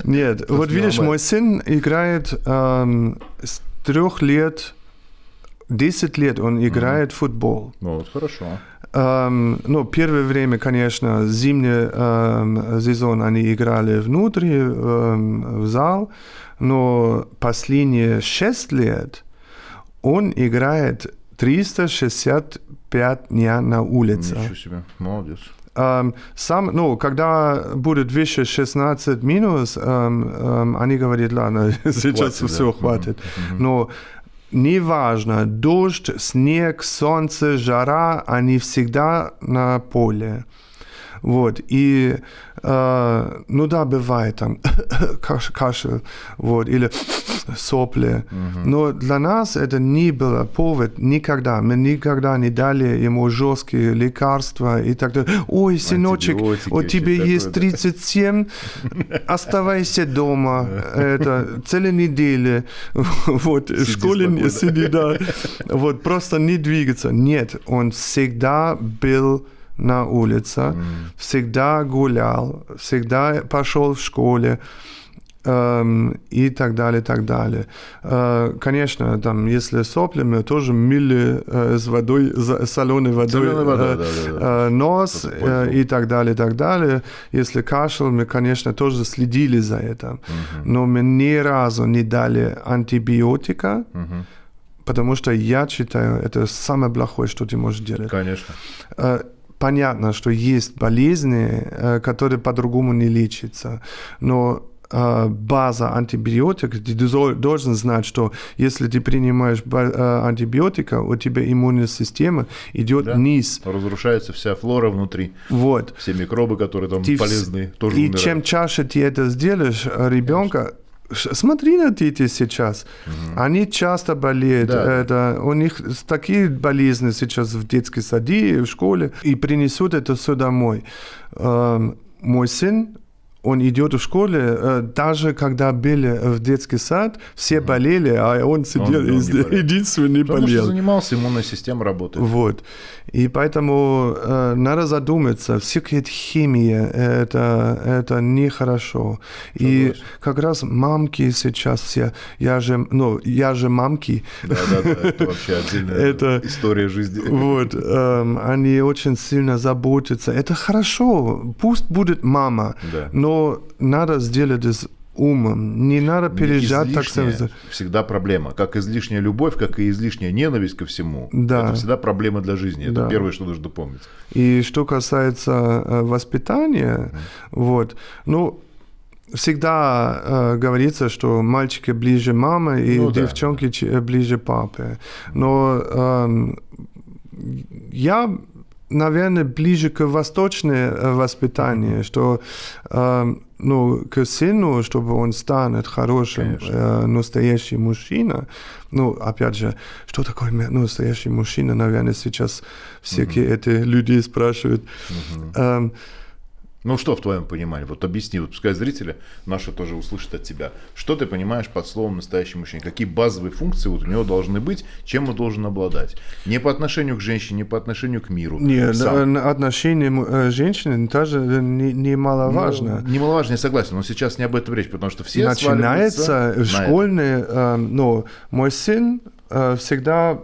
[SPEAKER 1] Нет, вот видишь, мой сын играет с 3 лет, 10 лет он играет в футбол.
[SPEAKER 2] Ну, вот хорошо.
[SPEAKER 1] Первое время, конечно, зимний сезон они играли внутри, в зал, но последние 6 лет он играет 365 дней на улице.
[SPEAKER 2] Ничего себе, молодец.
[SPEAKER 1] Когда будет выше 16 минус, они говорят, ладно, сейчас все хватит. Но неважно, дождь, снег, солнце, жара, они всегда на поле. Вот, и, бывает там кашель, вот, или сопли. Но для нас это не было повод никогда. Мы никогда не дали ему жесткие лекарства и так далее. Ой, сыночек, у тебя есть 37, оставайся дома, целую неделю, вот, в школе не сиди, да, вот, просто не двигаться. Нет, он всегда был на улице, всегда гулял, всегда пошел в школе и так далее, так далее. Конечно, там, если сопли, мы тоже мыли с водой, соленой водой нос и так далее, так далее. Если кашель, мы, конечно, тоже следили за этим. Но мы ни разу не дали антибиотика, потому что я считаю, это самое плохое, что ты можешь делать.
[SPEAKER 2] Конечно.
[SPEAKER 1] Понятно, что есть болезни, которые по-другому не лечатся, но база антибиотиков, ты должен знать, что если ты принимаешь антибиотика, у тебя иммунная система идет вниз.
[SPEAKER 2] Разрушается вся флора внутри.
[SPEAKER 1] Вот.
[SPEAKER 2] Все микробы, которые там полезны, тоже
[SPEAKER 1] и
[SPEAKER 2] умирают.
[SPEAKER 1] чем чаще ты это сделаешь, ребенка, смотри на дети сейчас. Они часто болеют. Да. У них такие болезни сейчас в детской саде, в школе, и принесут это все домой. Мой сын, он идет в школе, даже когда были в детский сад, все болели, а он сидел единственный болел.
[SPEAKER 2] Потому что занимался, иммунная система работает.
[SPEAKER 1] Вот. И поэтому надо задуматься, всякая химия, это нехорошо. И как раз мамки сейчас все, я же мамки.
[SPEAKER 2] Да, это вообще отдельная история жизни.
[SPEAKER 1] Вот, они очень сильно заботятся. Это хорошо, пусть будет мама, но надо сделать это умом, не надо переезжать так сразу.
[SPEAKER 2] Всегда проблема. Как излишняя любовь, как и излишняя ненависть ко всему. Да. Это всегда проблема для жизни. Это первое, что нужно помнить.
[SPEAKER 1] И что касается воспитания, всегда говорится, что мальчики ближе мамы и девчонки ближе папы. Но я наверное, ближе к восточному воспитанию, что к сыну, чтобы он станет хорошим, настоящий мужчина. Опять же, что такое настоящий мужчина? Наверное, сейчас всякие эти люди спрашивают.
[SPEAKER 2] Что в твоем понимании? Вот объясни, пускай зрители наши тоже услышат от тебя. Что ты понимаешь под словом «настоящий мужчина»? Какие базовые функции у него должны быть, чем он должен обладать? Не по отношению к женщине, не по отношению к миру.
[SPEAKER 1] Нет, отношение женщины тоже немаловажно.
[SPEAKER 2] Немаловажно, я согласен, но сейчас не об этом речь, потому что все
[SPEAKER 1] начинается школьный, мой сын всегда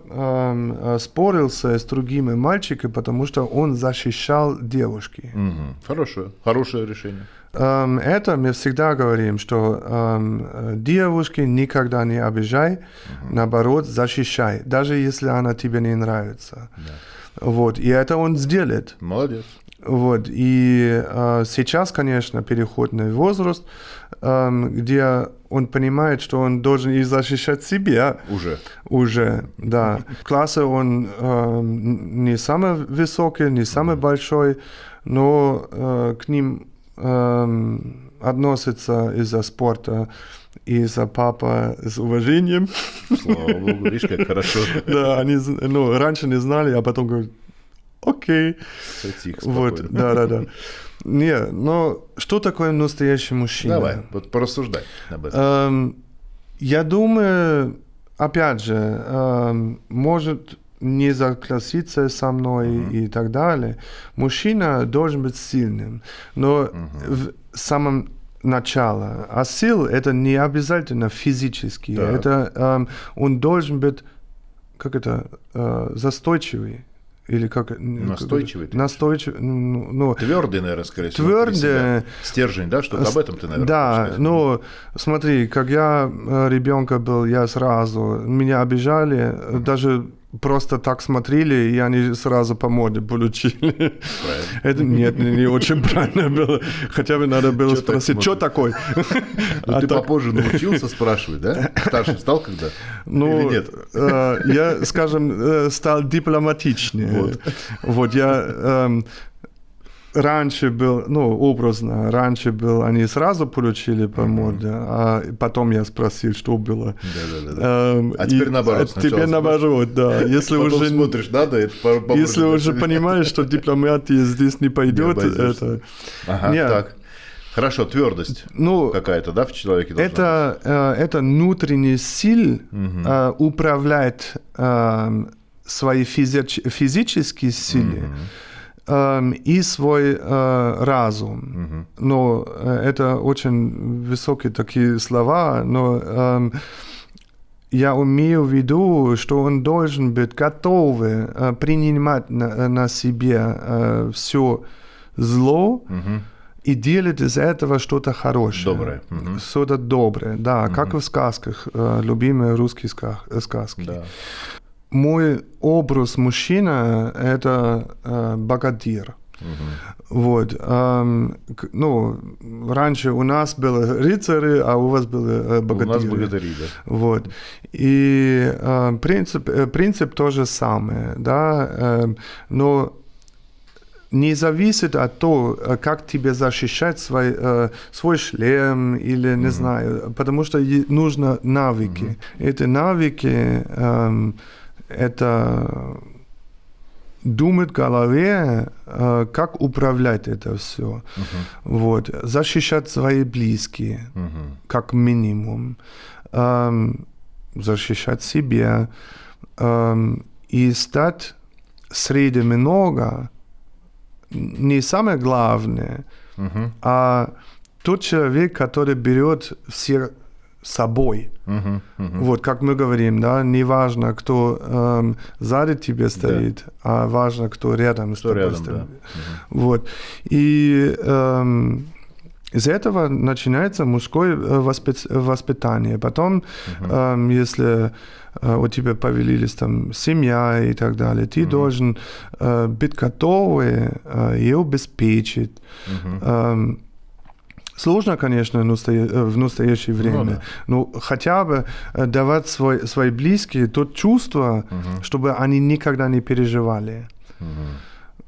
[SPEAKER 1] спорился с другими мальчиками, потому что он защищал девушки.
[SPEAKER 2] Хорошее решение.
[SPEAKER 1] Это мы всегда говорим, что девушки никогда не обижай, наоборот, защищай, даже если она тебе не нравится. Да. И это он сделает.
[SPEAKER 2] Молодец.
[SPEAKER 1] И сейчас, конечно, переходный возраст, где он понимает, что он должен и защищать себя. Уже, да. В классе он не самый высокий, не самый большой, но к ним относится из-за спорта, из-за папа с уважением.
[SPEAKER 2] Слава Богу, видишь, как хорошо.
[SPEAKER 1] Да, они раньше не знали, а потом говорят, окей. Да. Но что такое настоящий мужчина?
[SPEAKER 2] Давай, порассуждай об этом.
[SPEAKER 1] Я думаю, опять же, может не согласиться со мной и так далее. Мужчина должен быть сильным, но в самом начале. А сила это не обязательно физически. Это он должен быть застойчивый. Или
[SPEAKER 2] настойчивый?
[SPEAKER 1] Настойчивый.
[SPEAKER 2] Твердый, наверное, скорее всего.
[SPEAKER 1] Твердый.
[SPEAKER 2] Стержень, да? Что-то об этом ты, наверное,
[SPEAKER 1] Да, смотри, как я ребенка был, я сразу, меня обижали, даже просто так смотрели, и они сразу по морде получили. Это не очень правильно было. Хотя бы надо было спросить, что такое?
[SPEAKER 2] Ты попозже научился спрашивать, да? Старше стал когда? Или нет?
[SPEAKER 1] Я, скажем, стал дипломатичнее. Я раньше был, образно, они сразу получили по морде, а потом я спросил, что было.
[SPEAKER 2] А теперь наоборот.
[SPEAKER 1] Теперь наоборот, да. Если уже
[SPEAKER 2] смотришь,
[SPEAKER 1] если уже понимаешь, что дипломатия здесь не пойдет, это...
[SPEAKER 2] Так. Хорошо, твердость какая-то, да, в человеке должна быть?
[SPEAKER 1] Это внутренний сил управлять своей физической силой, и свой разум. Но это очень высокие такие слова, но я имею в виду, что он должен быть готов принимать на себе все зло и делать из этого что-то хорошее.
[SPEAKER 2] Доброе.
[SPEAKER 1] Что-то доброе, да, как в сказках, любимые русские сказки.
[SPEAKER 2] Да.
[SPEAKER 1] Мой образ мужчина – это богатырь. Раньше у нас были рыцари, а у вас были богатыри.
[SPEAKER 2] У нас богатыри, да.
[SPEAKER 1] И принцип то же самое, да, но не зависит от того, как тебе защищать свой шлем или, не знаю, потому что нужны навыки. Эти навыки это думать в голове, как управлять это все. Защищать свои близкие, как минимум. Защищать себя. И стать среди много не самое главное, а тот человек, который берет всех с собой. Как мы говорим, да, не важно, кто сзади тебе стоит, а важно, кто рядом с тобой стоит. Да. И из этого начинается мужское воспитание. Потом, если у тебя появились там семья и так далее, ты должен быть готов ее обеспечить. Сложно, конечно, в настоящее время, но хотя бы давать свои близкие то чувство, чтобы они никогда не переживали.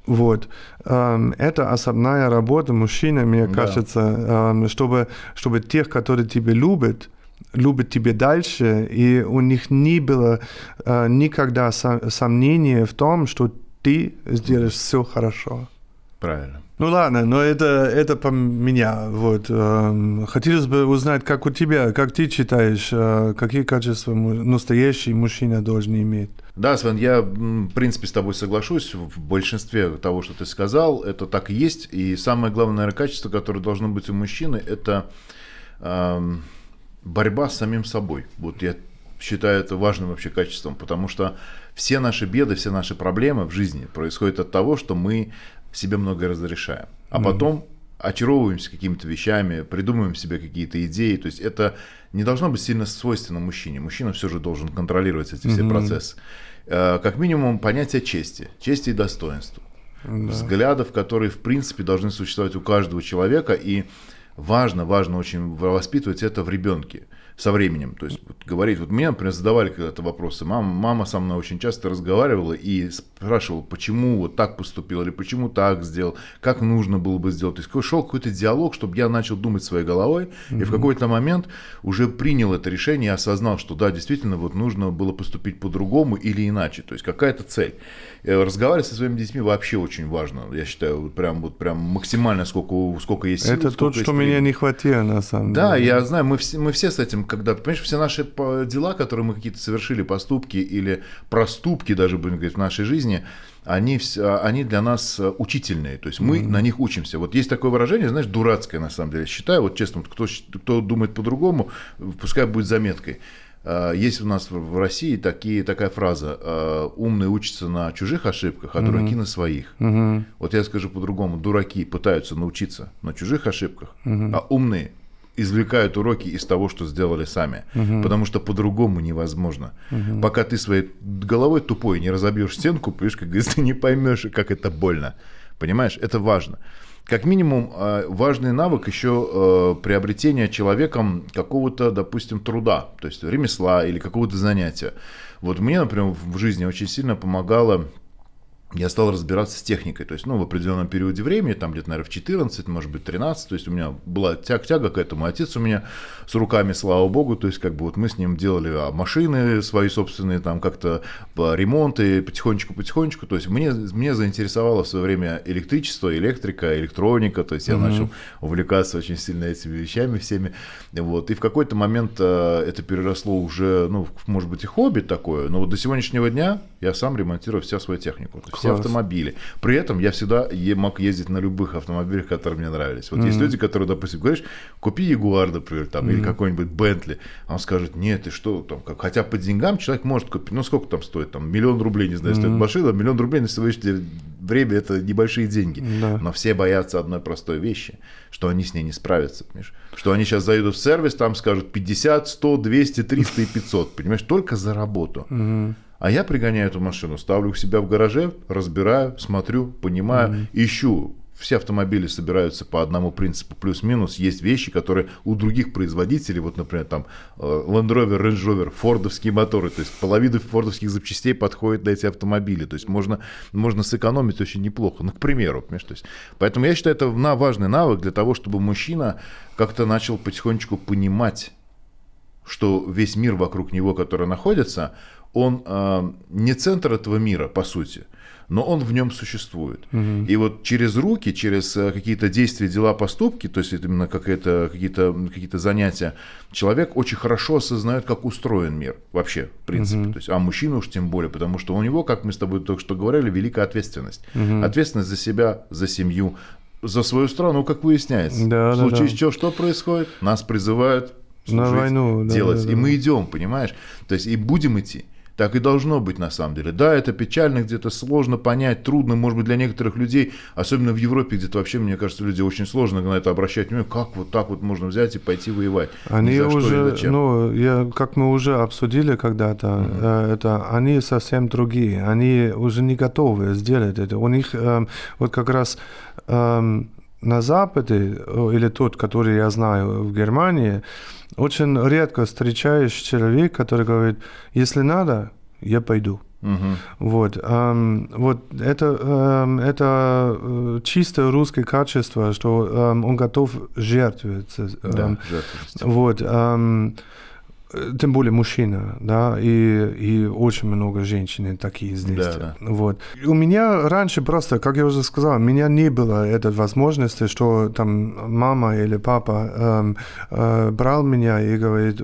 [SPEAKER 1] Вот. Это основная работа мужчины, мне кажется, чтобы тех, которые тебя любят тебя дальше, и у них не было никогда сомнения в том, что ты сделаешь все хорошо.
[SPEAKER 2] Правильно.
[SPEAKER 1] Ну ладно, но это по меня. Вот. Хотелось бы узнать, как у тебя, как ты считаешь, какие качества настоящий мужчина должен иметь?
[SPEAKER 2] Да, Свен, я, в принципе, с тобой соглашусь. В большинстве того, что ты сказал, это так и есть. И самое главное, наверное, качество, которое должно быть у мужчины, это борьба с самим собой. Вот я считаю это важным вообще качеством, потому что все наши беды, все наши проблемы в жизни происходят от того, что мы себе многое разрешаем. А потом очаровываемся какими-то вещами, придумываем себе какие-то идеи. То есть это не должно быть сильно свойственно мужчине. Мужчина все же должен контролировать эти все процессы. Как минимум понятие чести и достоинства. Взглядов, которые в принципе должны существовать у каждого человека. И важно очень воспитывать это в ребенке со временем. То есть говорить, вот мне, например, задавали когда-то вопросы. Мама со мной очень часто разговаривала и спрашивала, почему вот так поступил, или почему так сделал, как нужно было бы сделать. То есть шел какой-то диалог, чтобы я начал думать своей головой, и в какой-то момент уже принял это решение и осознал, что да, действительно, вот нужно было поступить по-другому или иначе. То есть какая-то цель. Разговаривать со своими детьми вообще очень важно. Я считаю, прям максимально, сколько есть сил.
[SPEAKER 1] Это то, что меня не хватило, на самом деле.
[SPEAKER 2] Да, я знаю, мы все с этим, когда, понимаешь, все наши дела, которые мы какие-то совершили, поступки или проступки даже, будем говорить, в нашей жизни, они для нас учительные, то есть мы на них учимся. Вот есть такое выражение, знаешь, дурацкое на самом деле. Считаю, вот честно, кто думает по-другому, пускай будет заметкой. Есть у нас в России такая фраза: умные учатся на чужих ошибках, а дураки на своих. Вот я скажу по-другому: дураки пытаются научиться на чужих ошибках, а умные извлекают уроки из того, что сделали сами. Потому что по-другому невозможно. Пока ты своей головой тупой не разобьешь стенку, понимаешь, как говорится, ты не поймешь, как это больно. Понимаешь? Это важно. Как минимум, важный навык еще приобретения человеком какого-то, допустим, труда, то есть ремесла или какого-то занятия. Вот мне, например, в жизни очень сильно помогало. Я стал разбираться с техникой, то есть, в определенном периоде времени, там где-то, наверное, в 14, может быть, 13, то есть у меня была тяга к этому. Отец у меня с руками, слава богу, то есть как бы вот мы с ним делали машины свои собственные, там как-то ремонты, потихонечку, то есть мне заинтересовало в свое время электричество, электрика, электроника, то есть я начал увлекаться очень сильно этими вещами всеми, вот, и в какой-то момент это переросло уже, может быть, и хобби такое, но вот до сегодняшнего дня я сам ремонтирую всю свою технику. Все автомобили. При этом я всегда мог ездить на любых автомобилях, которые мне нравились. Вот есть люди, которые, допустим, говоришь, купи Ягуар, например, там, или какой-нибудь Бентли. А он скажет: нет, ты что там, хотя по деньгам человек может купить, сколько там стоит, там, 1 000 000 рублей, не знаю, стоит машина, 1 000 000 рублей на сегодняшнее время это небольшие деньги. Да. Но все боятся одной простой вещи, что они с ней не справятся, понимаешь? Что они сейчас заедут в сервис, там скажут 50, 100, 200, 300 и 500, понимаешь, только за работу. А я пригоняю эту машину, ставлю у себя в гараже, разбираю, смотрю, понимаю, ищу. Все автомобили собираются по одному принципу, плюс-минус. Есть вещи, которые у других производителей, вот, например, там Land Rover, Range Rover, фордовские моторы, то есть половина фордовских запчастей подходит на эти автомобили. То есть можно сэкономить очень неплохо, к примеру. Понимаешь? То есть, поэтому я считаю, это важный навык для того, чтобы мужчина как-то начал потихонечку понимать, что весь мир вокруг него, который находится, он не центр этого мира, по сути, но он в нем существует. И вот через руки, через какие-то действия, дела, поступки, то есть это именно какие-то занятия, человек очень хорошо осознает, как устроен мир вообще, в принципе. То есть, а мужчина уж тем более, потому что у него, как мы с тобой только что говорили, великая ответственность. Ответственность за себя, за семью, за свою страну, как выясняется. В случае чего, что происходит? Нас призывают служить, на войну, делать. И мы идем, понимаешь? То есть и будем идти. Так и должно быть на самом деле. Да, это печально, где-то сложно понять, трудно, может быть, для некоторых людей, особенно в Европе, где-то вообще, мне кажется, люди очень сложно на это обращать внимание, как вот так вот можно взять и пойти воевать.
[SPEAKER 1] Они уже, как мы уже обсудили когда-то, они совсем другие, они уже не готовы сделать это. У них вот как раз на Западе, или тот, который я знаю в Германии, очень редко встречаешь человека, который говорит: если надо, я пойду. Вот это чисто русское качество, что он готов жертвоваться. Вот. Тем более мужчина, да, и очень много женщин такие здесь.
[SPEAKER 2] Да.
[SPEAKER 1] Вот. У меня раньше просто, как я уже сказал, у меня не было этой возможности, что там мама или папа брал меня и говорит,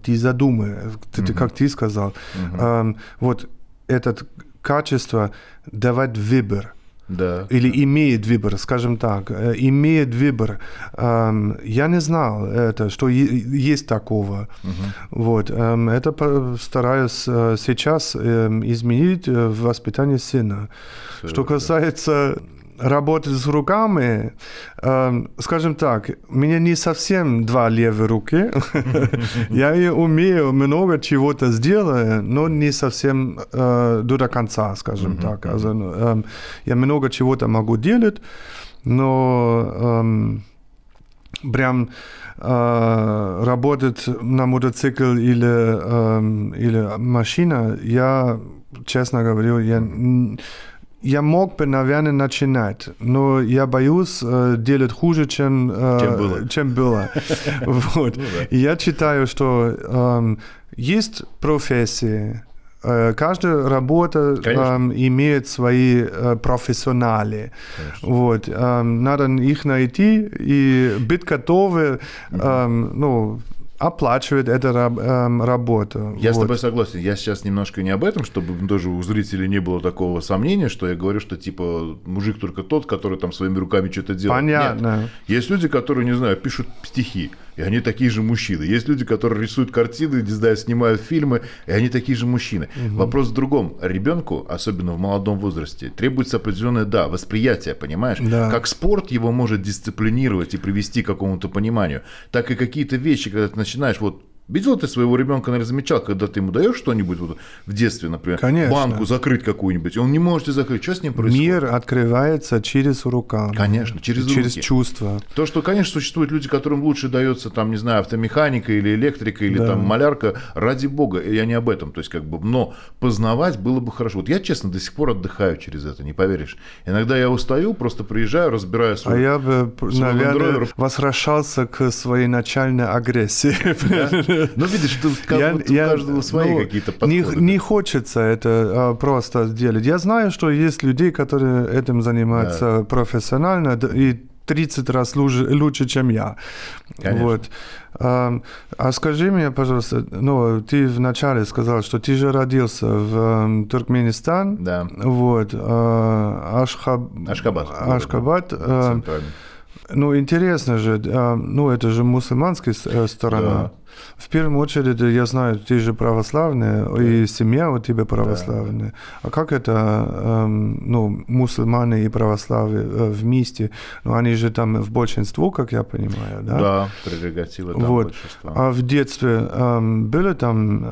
[SPEAKER 1] ты задумай, как ты сказал. Вот это качество давать выбор.
[SPEAKER 2] Да.
[SPEAKER 1] Или имеет выбор, скажем так, имеет выбор. Я не знал это, что есть такого. Вот. Это стараюсь сейчас изменить в воспитании сына. Что касается работы с руками, скажем так, у меня не совсем два левые руки. Я умею много чего-то сделать, но не совсем до конца, скажем так. Я много чего-то могу делать, но прям работать на мотоцикл или машина, я, честно говорю, я мог бы, наверное, начинать, но я боюсь делать хуже, чем было. Вот. И я считаю, что есть профессии, каждая работа имеет свои профессионалы. Вот. Надо их найти и быть готовы, оплачивает эту работу.
[SPEAKER 2] Я с тобой согласен. Я сейчас немножко не об этом, чтобы тоже у зрителей не было такого сомнения, что я говорю, что типа мужик только тот, который там своими руками что-то делает.
[SPEAKER 1] Понятно.
[SPEAKER 2] Нет. Есть люди, которые, не знаю, пишут стихи, и они такие же мужчины. Есть люди, которые рисуют картины, не знаю, снимают фильмы, и они такие же мужчины. Вопрос в другом. Ребенку, особенно в молодом возрасте, требуется определенное, восприятие, понимаешь?
[SPEAKER 1] Да.
[SPEAKER 2] Как спорт его может дисциплинировать и привести к какому-то пониманию, так и какие-то вещи, когда ты начинаешь видел ты своего ребенка, наверное, замечал, когда ты ему даешь что-нибудь в детстве, например,
[SPEAKER 1] Конечно.
[SPEAKER 2] банку закрыть какую-нибудь, он не может ее закрыть. Что с ним происходит?
[SPEAKER 1] Мир открывается через руку.
[SPEAKER 2] Конечно, через руки.
[SPEAKER 1] Чувства.
[SPEAKER 2] То, что, конечно, существуют люди, которым лучше дается, там, не знаю, автомеханика или электрика, или там малярка, ради бога, я не об этом, то есть но познавать было бы хорошо. Вот я, честно, до сих пор отдыхаю через это, не поверишь. Иногда я устаю, просто приезжаю, разбираю свой
[SPEAKER 1] я бы, наверное, возвращался к своей начальной агрессии.
[SPEAKER 2] Да? Ну, видишь, тут у каждого свои какие-то подходы.
[SPEAKER 1] Не хочется это просто делать. Я знаю, что есть люди, которые этим занимаются профессионально и 30 раз лучше, чем я.
[SPEAKER 2] Конечно.
[SPEAKER 1] Вот. А скажи мне, пожалуйста, ты вначале сказал, что ты же родился в Туркменистане.
[SPEAKER 2] Да.
[SPEAKER 1] Вот.
[SPEAKER 2] Ашхабад.
[SPEAKER 1] Интересно же, это же мусульманская сторона.
[SPEAKER 2] Да.
[SPEAKER 1] В первую очередь, я знаю, ты же православный, и семья у тебя православная. А как это, мусульмане и православие вместе? Они же там в большинстве, как я понимаю, да?
[SPEAKER 2] Да, прерогатива там большинства.
[SPEAKER 1] А в детстве было там,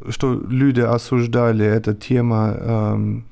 [SPEAKER 1] что люди осуждали эту тему?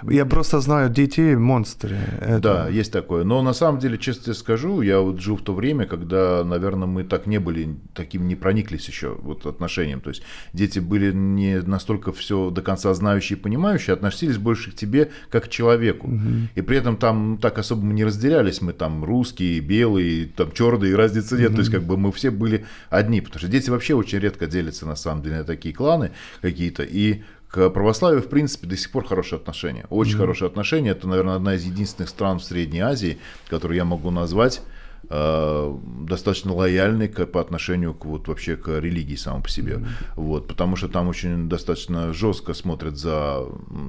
[SPEAKER 1] Я просто знаю детей, монстры.
[SPEAKER 2] Да, есть такое. Но на самом деле, честно тебе скажу, я жил в то время, когда, наверное, мы так не были, таким не прониклись еще отношением. То есть дети были не настолько все до конца знающие и понимающие, относились больше к тебе как к человеку. И при этом там так особо мы не разделялись. Мы там русские, белые, там черные, разницы нет. То есть мы все были одни. Потому что дети вообще очень редко делятся на самом деле на такие кланы какие-то. И к православию, в принципе, до сих пор хорошие отношения. Очень хорошие отношения. Это, наверное, одна из единственных стран в Средней Азии, которую я могу назвать достаточно лояльной по отношению вообще к религии самой по себе. Потому что там очень достаточно жестко смотрят за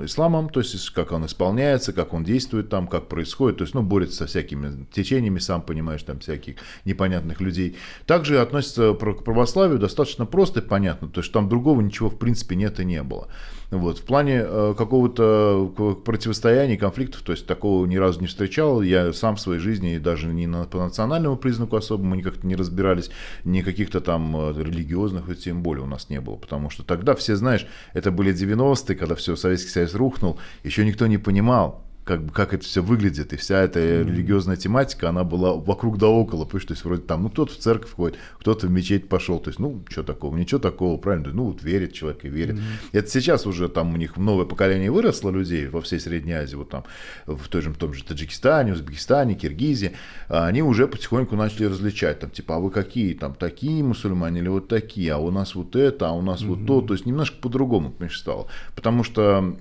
[SPEAKER 2] исламом, то есть как он исполняется, как он действует там, как происходит, то есть борется со всякими течениями, сам понимаешь, там всяких непонятных людей. Также относятся к православию достаточно просто и понятно, то есть там другого ничего в принципе нет и не было. В плане какого-то противостояния, конфликтов, то есть такого ни разу не встречал. Я сам в своей жизни даже не по национальному признаку особо мы как-то не разбирались, ни каких-то там религиозных, тем более у нас не было. Потому что тогда все, знаешь, это были 90-е, когда все, Советский Союз рухнул, еще никто не понимал, как это все выглядит, и вся эта религиозная тематика, она была вокруг да около, потому что, то есть, вроде там, ну, кто-то в церковь ходит, кто-то в мечеть пошел, то есть, ну, что такого, ничего такого, правильно, ну, вот верит человек и верит. Это сейчас уже там у них новое поколение выросло людей во всей Средней Азии, вот там, в том же Таджикистане, Узбекистане, Киргизии, они уже потихоньку начали различать, там, типа, а вы какие, там, такие мусульмане или вот такие, а у нас вот это, а у нас вот то, есть, немножко по-другому, конечно, стало, потому что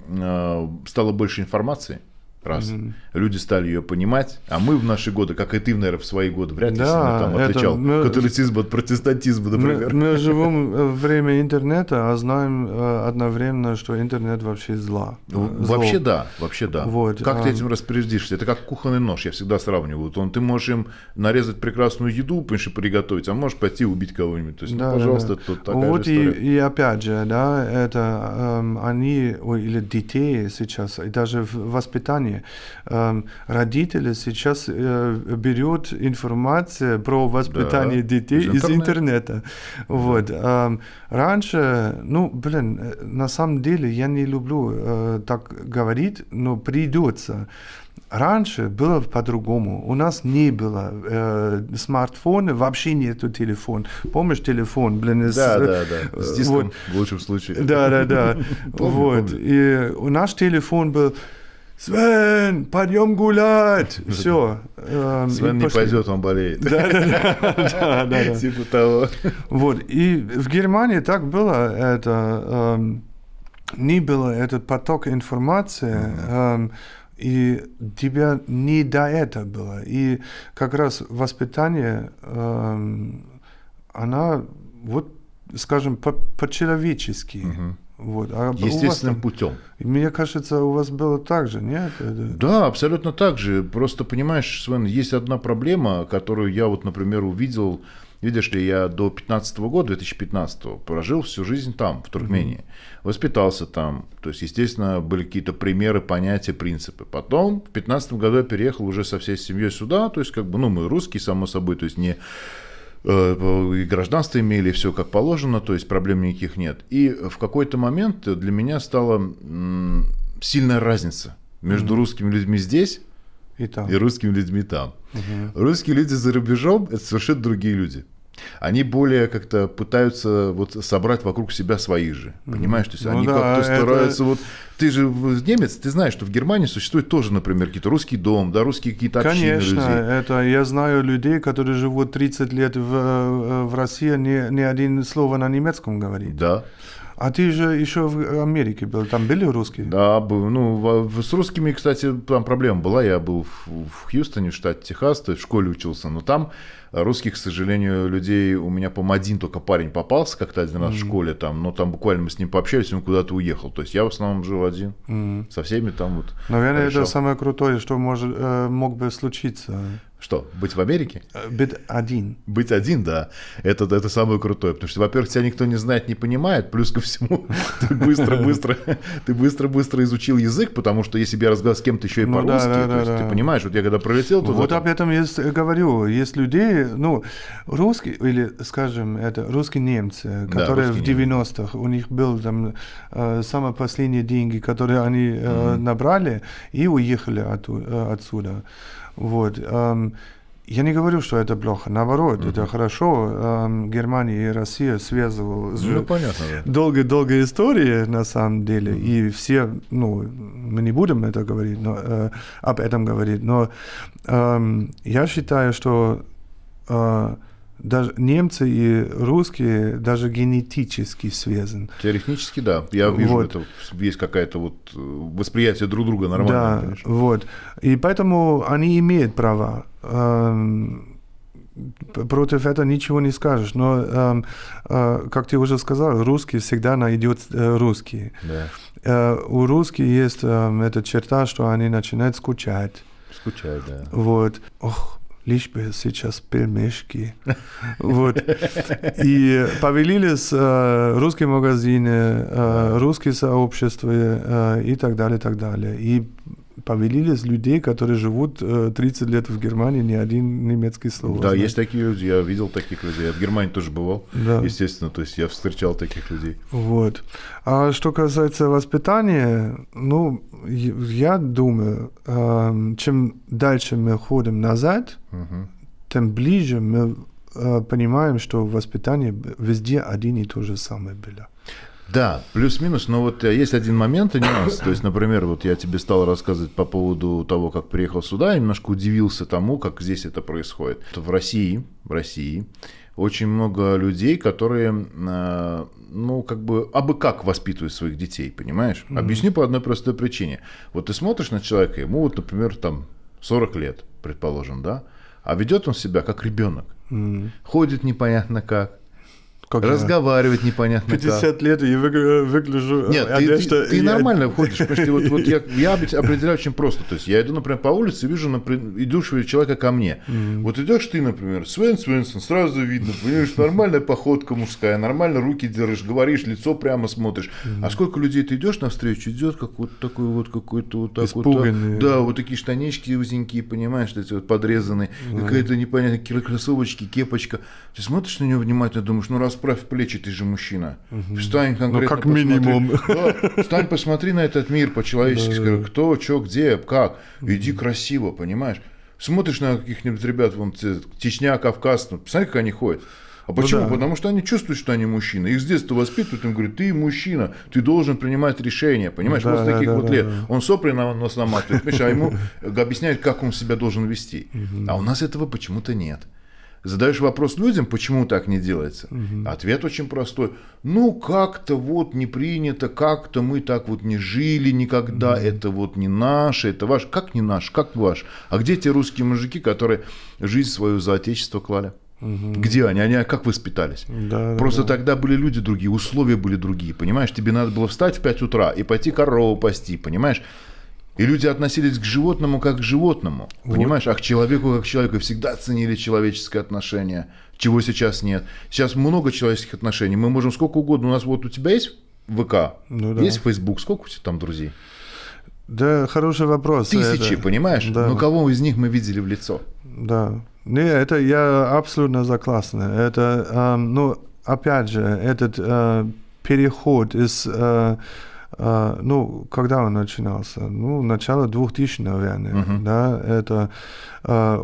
[SPEAKER 2] стало больше информации. Раз. Люди стали ее понимать, а мы в наши годы, как и ты, наверное, в свои годы, вряд ли сильно там отличал католицизм от протестантизма, например.
[SPEAKER 1] Мы живем в время интернета, а знаем одновременно, что интернет вообще зло.
[SPEAKER 2] Вообще да. Вот. Как ты этим распорядишься? Это как кухонный нож, я всегда сравниваю. Ты можешь им нарезать прекрасную еду, понимаешь, приготовить, а можешь пойти убить кого-нибудь. То есть, пожалуйста, тут такая же история.
[SPEAKER 1] И опять же, да, это они, или детей сейчас, и даже в воспитании, родители сейчас берут информацию про воспитание детей из интернета. Вот. Раньше, на самом деле я не люблю так говорить, но придется. Раньше было по-другому. У нас не было смартфона, вообще нету телефона. Помнишь телефон?
[SPEAKER 2] С диском в лучшем случае.
[SPEAKER 1] Да. Вот. И наш телефон был: Свен, пойдем гулять. Все.
[SPEAKER 2] Свен не пойдет, он болеет.
[SPEAKER 1] Да.
[SPEAKER 2] Типа того.
[SPEAKER 1] Вот. И в Германии так было. Не было этот поток информации. И тебя не до этого было. И как раз воспитание, она, вот, скажем, по-человечески. Вот.
[SPEAKER 2] Естественным путем.
[SPEAKER 1] Мне кажется, у вас было так же, нет?
[SPEAKER 2] Да, абсолютно так же. Просто, понимаешь, Свен, есть одна проблема, которую я вот, например, увидел. Видишь ли, я до 2015 прожил всю жизнь там, в Туркмении. Воспитался там. То есть, естественно, были какие-то примеры, понятия, принципы. Потом, в 2015 году я переехал уже со всей семьей сюда. То есть, как бы, мы русские, само собой, то есть, не... и гражданство имели, все как положено, то есть проблем никаких нет. И в какой-то момент для меня стала сильная разница между русскими людьми здесь и русскими людьми там. Русские люди за рубежом – это совершенно другие люди. Они более как-то пытаются вот собрать вокруг себя своих же. Понимаешь? То есть они как-то стараются... Вот, ты же немец, ты знаешь, что в Германии существует тоже, например, какие-то русский дом, да, русские какие-то общины людей.
[SPEAKER 1] Конечно, я знаю людей, которые живут 30 лет в России, ни один слово на немецком говорит.
[SPEAKER 2] Да.
[SPEAKER 1] А ты же еще в Америке был, там были русские?
[SPEAKER 2] Да, был. С русскими, кстати, там проблема была. Я был в Хьюстоне, в штате Техас, то есть в школе учился, но там русских, к сожалению, людей, у меня, по-моему, один только парень попался как-то один раз в школе, там, но там буквально мы с ним пообщались, он куда-то уехал. То есть я в основном жил один, со всеми там вот.
[SPEAKER 1] Наверное, это самое крутое, что мог бы случиться.
[SPEAKER 2] Что, быть в Америке?
[SPEAKER 1] Быть один.
[SPEAKER 2] Быть один, да. Это самое крутое. Потому что, во-первых, тебя никто не знает, не понимает. Плюс ко всему, ты быстро изучил язык, потому что если бы я разговаривал с кем-то еще и по-русски, то есть, ты понимаешь, вот я когда пролетел туда...
[SPEAKER 1] Вот об этом я говорю. Есть люди, русские, или, скажем, это русские немцы, которые в 90-х, у них был там самые последние деньги, которые они набрали, и уехали отсюда. Вот. Я не говорю, что это плохо, наоборот, это хорошо. Германия и Россия связывала долгая история на самом деле, и все, мы не будем это говорить, об этом говорить, но я считаю, что даже немцы и русские даже генетически связаны.
[SPEAKER 2] Теоретически, да. Я вижу, это есть какая-то вот восприятие друг друга нормальное.
[SPEAKER 1] Да, конечно. Вот. И поэтому они имеют права. Против этого ничего не скажешь. Но, как ты уже сказал, русский всегда найдет русские.
[SPEAKER 2] Да.
[SPEAKER 1] У русских есть эта черта, что они начинают скучать.
[SPEAKER 2] Скучать, да.
[SPEAKER 1] Вот. Лишь бы сейчас пельмешки. Вот. И повелились русские магазины, русские сообщества и так далее, и так далее. И повелили с людей, которые живут 30 лет в Германии, ни один немецкий слово.
[SPEAKER 2] Да,
[SPEAKER 1] знает.
[SPEAKER 2] есть такие люди, я видел таких людей. Я в Германии тоже бывал,
[SPEAKER 1] Да.
[SPEAKER 2] естественно, то есть я встречал таких людей.
[SPEAKER 1] Вот. А что касается воспитания, ну, я думаю, чем дальше мы ходим назад, тем ближе мы понимаем, что воспитание везде один и то же самое было.
[SPEAKER 2] Да, плюс-минус, но вот есть один момент и нюанс. То есть, например, вот я тебе стал рассказывать по поводу того, как приехал сюда, я немножко удивился тому, как здесь это происходит. В России очень много людей, которые, ну, как бы, абы как воспитывают своих детей, понимаешь? Объясню по одной простой причине. Вот ты смотришь на человека, ему вот, например, там 40 лет, предположим, да, а ведет он себя как ребенок. Ходит непонятно как. Разговаривать непонятно
[SPEAKER 1] 50 лет и выгляжу...
[SPEAKER 2] Нет, ты нормально ходишь. Почти, вот я определяю очень просто. То есть я иду, например, по улице и вижу идущего человека ко мне. Вот идешь ты, например, Свенсон, сразу видно, понимаешь, нормальная походка мужская, нормально руки держишь, говоришь, лицо прямо смотришь. А сколько людей ты идешь навстречу, идет как вот такой вот какой-то вот так
[SPEAKER 1] испуганный.
[SPEAKER 2] вот. Да, вот такие штанички узенькие, понимаешь, эти вот подрезанные, какая-то непонятная кроссовочки, кепочка. Ты смотришь на него внимательно, думаешь, ну расправь плечи, ты же мужчина. Встань конкретно,
[SPEAKER 1] ну, как минимум.
[SPEAKER 2] Да, встань, посмотри на этот мир по-человечески. Скажи, кто, что, где, как. Иди красиво, понимаешь? Смотришь на каких-нибудь ребят, вон, Чечня, Кавказ, ну, посмотри, как они ходят. А почему?
[SPEAKER 1] Ну, да.
[SPEAKER 2] Потому что они чувствуют, что они мужчины. Их с детства воспитывают, им говорят, ты мужчина, ты должен принимать решения. Понимаешь,
[SPEAKER 1] да,
[SPEAKER 2] вот с таких вот лет.
[SPEAKER 1] Да.
[SPEAKER 2] Он сопли на нос наматывает, понимаешь, а ему объясняют, как он себя должен вести. А у нас этого почему-то нет. Задаешь вопрос людям, почему так не делается. Ответ очень простой. Ну, как-то вот не принято, как-то мы так вот не жили никогда, это вот не наше, это ваш. Как не наш, как ваш? А где те русские мужики, которые жизнь свою за отечество клали? Где они? Они как воспитались?
[SPEAKER 1] Да,
[SPEAKER 2] Просто тогда были люди другие, условия были другие, понимаешь? Тебе надо было встать в 5 утра и пойти корову пасти, понимаешь? И люди относились к животному как к животному, понимаешь? А к человеку как к человеку. И всегда ценили человеческое отношение, чего сейчас нет. Сейчас много человеческих отношений. Мы можем сколько угодно. У нас вот у тебя есть ВК, есть Facebook, сколько у тебя там друзей?
[SPEAKER 1] Да, хороший вопрос.
[SPEAKER 2] Тысячи, понимаешь?
[SPEAKER 1] Да.
[SPEAKER 2] Но кого из них мы видели в лицо?
[SPEAKER 1] Да. Не, это я абсолютно согласен. Это, ну, опять же, этот переход из... ну, когда он начинался? Ну, начало 2000, наверное. Да, это,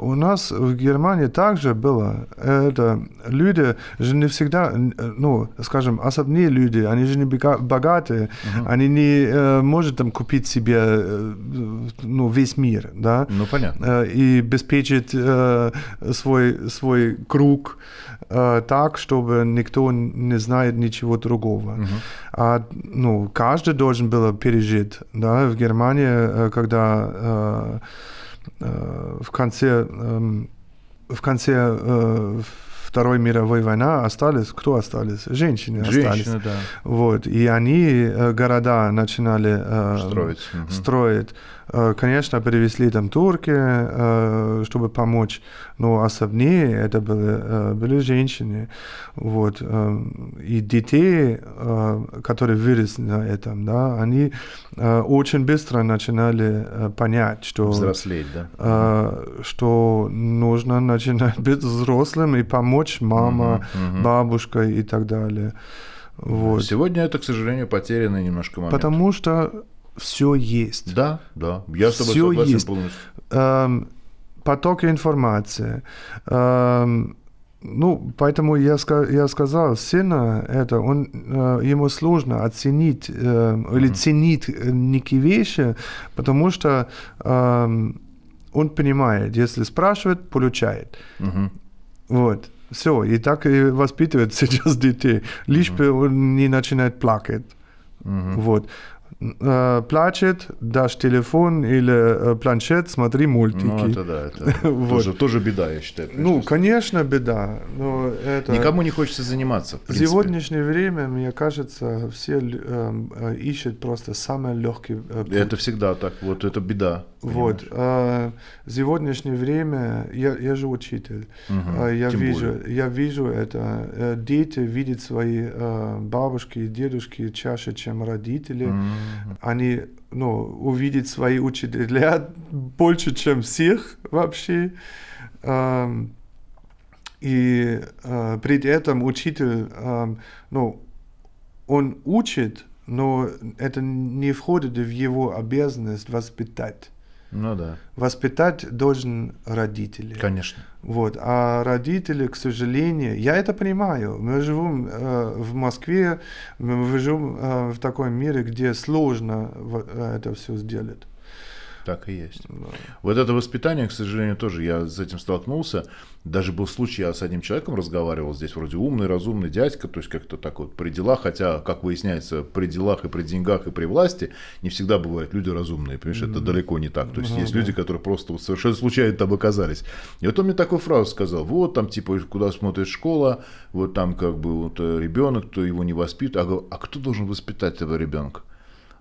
[SPEAKER 1] у нас в Германии также было. Это люди же не всегда, ну, скажем, особенные люди, они же не богатые, они не могут там купить себе, ну, весь мир, да?
[SPEAKER 2] Ну, понятно.
[SPEAKER 1] И обеспечить свой круг так, чтобы никто не знает ничего другого. А, ну, каждый должен был пережить, да, в Германии, когда в конце Второй мировой войны кто остались? Женщины остались.
[SPEAKER 2] Да.
[SPEAKER 1] Вот, и они города начинали строить. Конечно, привезли там турки, чтобы помочь, но особнее это были женщины. Вот. И детей, которые выросли на этом, да, они очень быстро начинали понять, что...
[SPEAKER 2] Взрослеть, да?
[SPEAKER 1] Что нужно начинать быть взрослым и помочь мама, бабушка и так далее. Вот.
[SPEAKER 2] Сегодня это, к сожалению, потерянный немножко момент.
[SPEAKER 1] Потому что все есть.
[SPEAKER 2] Да, я с тобой согласен полностью.
[SPEAKER 1] Поток информации. Ну, поэтому я сказал, сына это, ему сложно оценить или ценить некие вещи, потому что он понимает, если спрашивает, получает. Вот. Все, и так и воспитывают сейчас детей. Лишь бы он не начинает плакать. Вот. Плачет, дашь телефон или планшет, смотри мультики.
[SPEAKER 2] Ну, это да, это вот. тоже беда, я считаю.
[SPEAKER 1] Ну, конечно, беда. Но это...
[SPEAKER 2] Никому не хочется заниматься, в принципе.
[SPEAKER 1] В сегодняшнее время, мне кажется, все ищут просто самый легкий путь.
[SPEAKER 2] Это всегда так, вот это беда.
[SPEAKER 1] Вот. В сегодняшнее время я же учитель. Я вижу это. Дети видят свои бабушки и дедушки чаще, чем родители. Они увидят свои учителя больше, чем всех вообще. И при этом учитель, он учит, но это не входит в его обязанность воспитать.
[SPEAKER 2] Ну да.
[SPEAKER 1] Воспитать должен родители.
[SPEAKER 2] Конечно.
[SPEAKER 1] Вот. А родители, к сожалению, я это понимаю. Мы живем в Москве, мы живем в таком мире, где сложно это все сделать.
[SPEAKER 2] Так и есть.
[SPEAKER 1] Да.
[SPEAKER 2] Вот это воспитание, к сожалению, тоже я с этим столкнулся. Даже был случай, я с одним человеком разговаривал, здесь вроде умный, разумный дядька, то есть как-то так вот при делах, хотя, как выясняется, при делах и при деньгах и при власти не всегда бывают люди разумные, понимаешь, это далеко не так. То есть есть люди, которые просто вот совершенно случайно там оказались. И вот он мне такую фразу сказал: вот там типа куда смотрит школа, вот там как бы вот ребенок, кто его не воспитывает. Я говорю, а кто должен воспитать этого ребенка?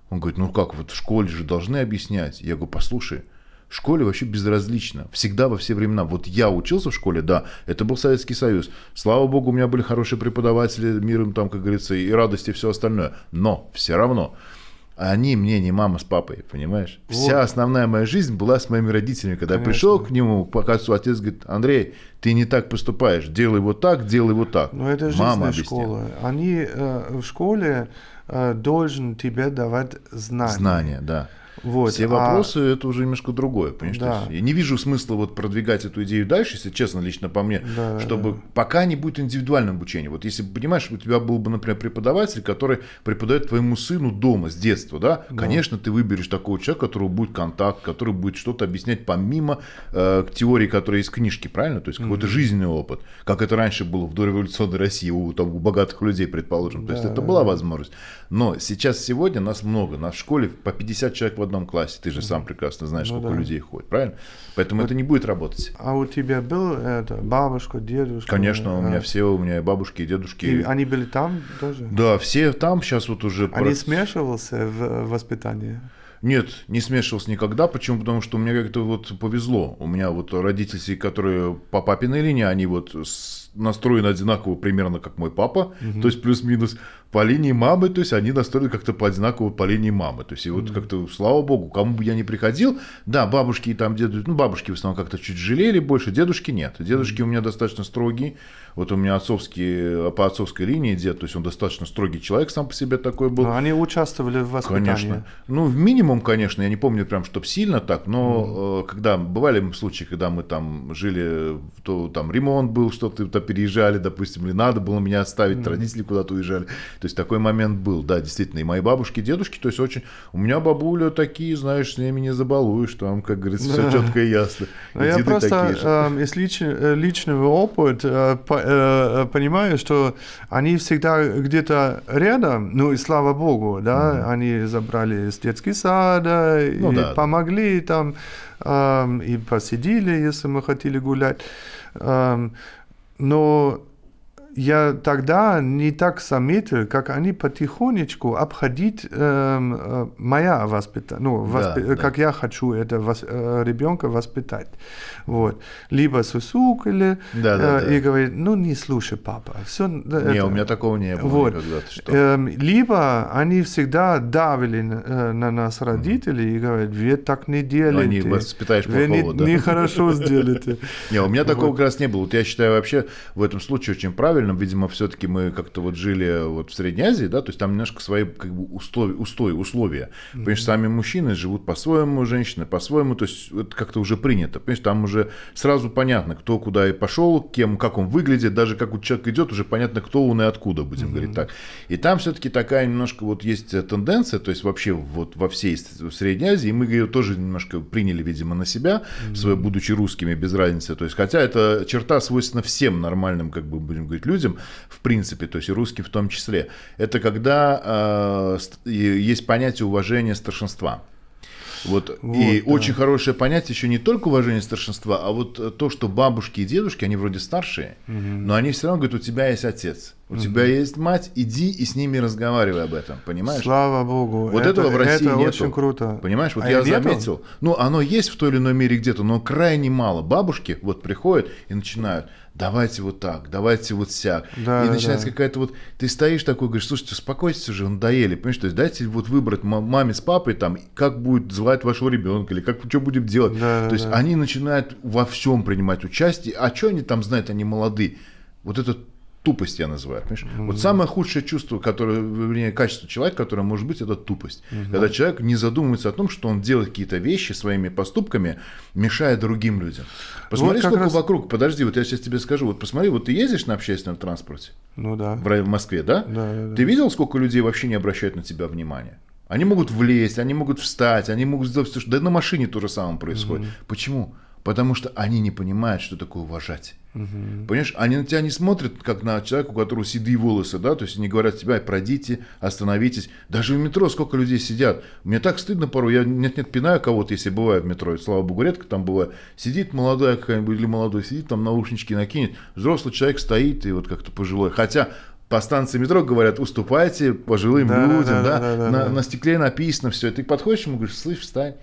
[SPEAKER 2] Он говорит, ну как, вот в школе же должны объяснять. Я говорю, послушай, в школе вообще безразлично. Всегда, во все времена. Вот я учился в школе, да, это был Советский Союз. Слава богу, у меня были хорошие преподаватели, мир им там, как говорится, и радости, и все остальное. Но все равно они мне не мама с папой, понимаешь? Вот. Вся основная моя жизнь была с моими родителями. Когда я пришел к нему, к отцу, отец говорит, Андрей, ты не так поступаешь, делай вот так, делай вот так.
[SPEAKER 1] Но это жизнь школа. Они в школе должен тебе давать знания.
[SPEAKER 2] Знания, да.
[SPEAKER 1] Вот,
[SPEAKER 2] все вопросы это уже немножко другое, понимаешь?
[SPEAKER 1] Да.
[SPEAKER 2] Я не вижу смысла вот продвигать эту идею дальше, если честно, лично по мне, чтобы пока не будет индивидуального обучения. Вот если, понимаешь, у тебя был бы, например, преподаватель, который преподает твоему сыну дома с детства, да? Конечно, ты выберешь такого человека, у которого будет контакт, который будет что-то объяснять помимо теории, которая есть в книжке, правильно? То есть какой-то жизненный опыт, как это раньше было в дореволюционной России у богатых людей, предположим. То есть это была возможность. Но сегодня нас много, нас в школе по 50 человек в одном классе, ты же сам прекрасно знаешь, сколько людей ходит, правильно? Поэтому это не будет работать.
[SPEAKER 1] А у тебя был бабушка, дедушка?
[SPEAKER 2] Конечно, у меня и бабушки, и дедушки.
[SPEAKER 1] И они были там тоже?
[SPEAKER 2] Да, все там сейчас вот уже...
[SPEAKER 1] Они смешивался в воспитании?
[SPEAKER 2] Нет, не смешивался никогда. Почему? Потому что мне как-то вот повезло. У меня вот родители, которые по папиной линии, они вот настроены одинаково примерно как мой папа, то есть плюс-минус. По линии мамы, то есть они настроены как-то по одинаково по линии мамы. То есть и вот как-то, слава богу, кому бы я ни приходил, да, бабушки и там дедушки, бабушки в основном как-то чуть жалели больше, дедушки нет. Дедушки у меня достаточно строгие. Вот у меня по отцовской линии дед, то есть он достаточно строгий человек сам по себе такой был.
[SPEAKER 1] Но они участвовали в воспитании?
[SPEAKER 2] Конечно. Ну, в минимум, конечно, я не помню прям, чтоб сильно так, но когда бывали случаи, когда мы там жили, то там ремонт был, что-то переезжали, допустим, или надо было меня оставить, родители куда-то уезжали. То есть такой момент был, да, действительно. И мои бабушки, дедушки, то есть очень... У меня бабуля такие, знаешь, с ними не забалуешь, там, как говорится, все четко и ясно. И
[SPEAKER 1] я просто из личного опыта понимаю, что они всегда где-то рядом, ну и слава богу, да, они забрали из детского сада, и помогли там, и посидели, если мы хотели гулять. Но я тогда не так заметил, как они потихонечку обходить моя воспитание, как я хочу это ребенка воспитать. Вот. Либо сусукали и говорит, ну не слушай, папа. Все,
[SPEAKER 2] не, у меня такого не было
[SPEAKER 1] вот.
[SPEAKER 2] Никогда.
[SPEAKER 1] Либо они всегда давили на нас, родителей, и говорят, вы так не делаете.
[SPEAKER 2] Они воспитаешь плохого,
[SPEAKER 1] вы нехорошо сделаете.
[SPEAKER 2] Не, у меня такого как раз не было. Вот я считаю вообще в этом случае очень правильно. Видимо, все-таки мы как-то вот жили вот в Средней Азии, да, то есть там немножко свои как бы условия. Понимаешь, сами мужчины живут по-своему, женщины по-своему, то есть это как-то уже принято. Понимаешь, там уже сразу понятно, кто куда и пошел, кем, как он выглядит, даже как вот человек идет, уже понятно, кто он и откуда, будем говорить так. И там все-таки такая немножко вот есть тенденция, то есть вообще вот во всей Средней Азии, мы ее тоже немножко приняли, видимо, на себя, будучи русскими, без разницы. То есть, хотя эта черта свойственна всем нормальным, как бы будем говорить, людям, в принципе, то есть и русским в том числе, это когда есть понятие уважения старшинства. И очень хорошее понятие еще не только уважение старшинства, а вот то, что бабушки и дедушки, они вроде старшие, но они все равно говорят, у тебя есть отец. У тебя есть мать, иди и с ними разговаривай об этом, понимаешь?
[SPEAKER 1] Слава Богу.
[SPEAKER 2] Вот этого в России
[SPEAKER 1] это
[SPEAKER 2] нету.
[SPEAKER 1] очень круто.
[SPEAKER 2] Понимаешь, вот
[SPEAKER 1] А
[SPEAKER 2] я
[SPEAKER 1] нету?
[SPEAKER 2] заметил. Ну, оно есть в той или иной мере где-то, но крайне мало. Бабушки вот приходят и начинают: давайте вот так, давайте вот сяк.
[SPEAKER 1] Да,
[SPEAKER 2] И начинается
[SPEAKER 1] да.
[SPEAKER 2] какая-то вот... Ты стоишь такой, говоришь: слушайте, успокойтесь уже, надоели. Понимаешь, то есть дайте вот выбрать маме с папой, там, как будет звать вашего ребенка, или как, что будем делать.
[SPEAKER 1] Да,
[SPEAKER 2] то есть
[SPEAKER 1] да.
[SPEAKER 2] они начинают во всем принимать участие. А что они там знают, они молодые. Вот это тупость я называю, понимаешь? Вот самое худшее чувство, которое, вернее, качество человека, которое может быть, это тупость. Когда человек не задумывается о том, что он делает какие-то вещи своими поступками, мешая другим людям. Посмотри,
[SPEAKER 1] Вот как
[SPEAKER 2] сколько
[SPEAKER 1] раз-
[SPEAKER 2] вокруг. Подожди, вот я сейчас тебе скажу. Вот посмотри, вот ты ездишь на общественном транспорте
[SPEAKER 1] Ну да.
[SPEAKER 2] в Москве, да?
[SPEAKER 1] Да.
[SPEAKER 2] Ты видел, сколько людей вообще не обращают на тебя внимания? Они могут влезть, они могут встать, они могут сделать все, что... Да на машине то же самое происходит. Почему? Потому что они не понимают, что такое уважать. Понимаешь, они на тебя не смотрят, как на человека, у которого седые волосы, да, то есть они говорят тебе: пройдите, остановитесь. Даже в метро сколько людей сидят. Мне так стыдно порой, я нет-нет пинаю кого-то, если бываю в метро, и, слава богу, редко там бывает. Сидит молодая какая-нибудь или молодой, сидит там, наушнички накинет, взрослый человек стоит и вот как-то пожилой. Хотя по станции метро говорят: уступайте пожилым людям, да, на стекле написано все. Ты подходишь ему, говоришь: слышь, встань.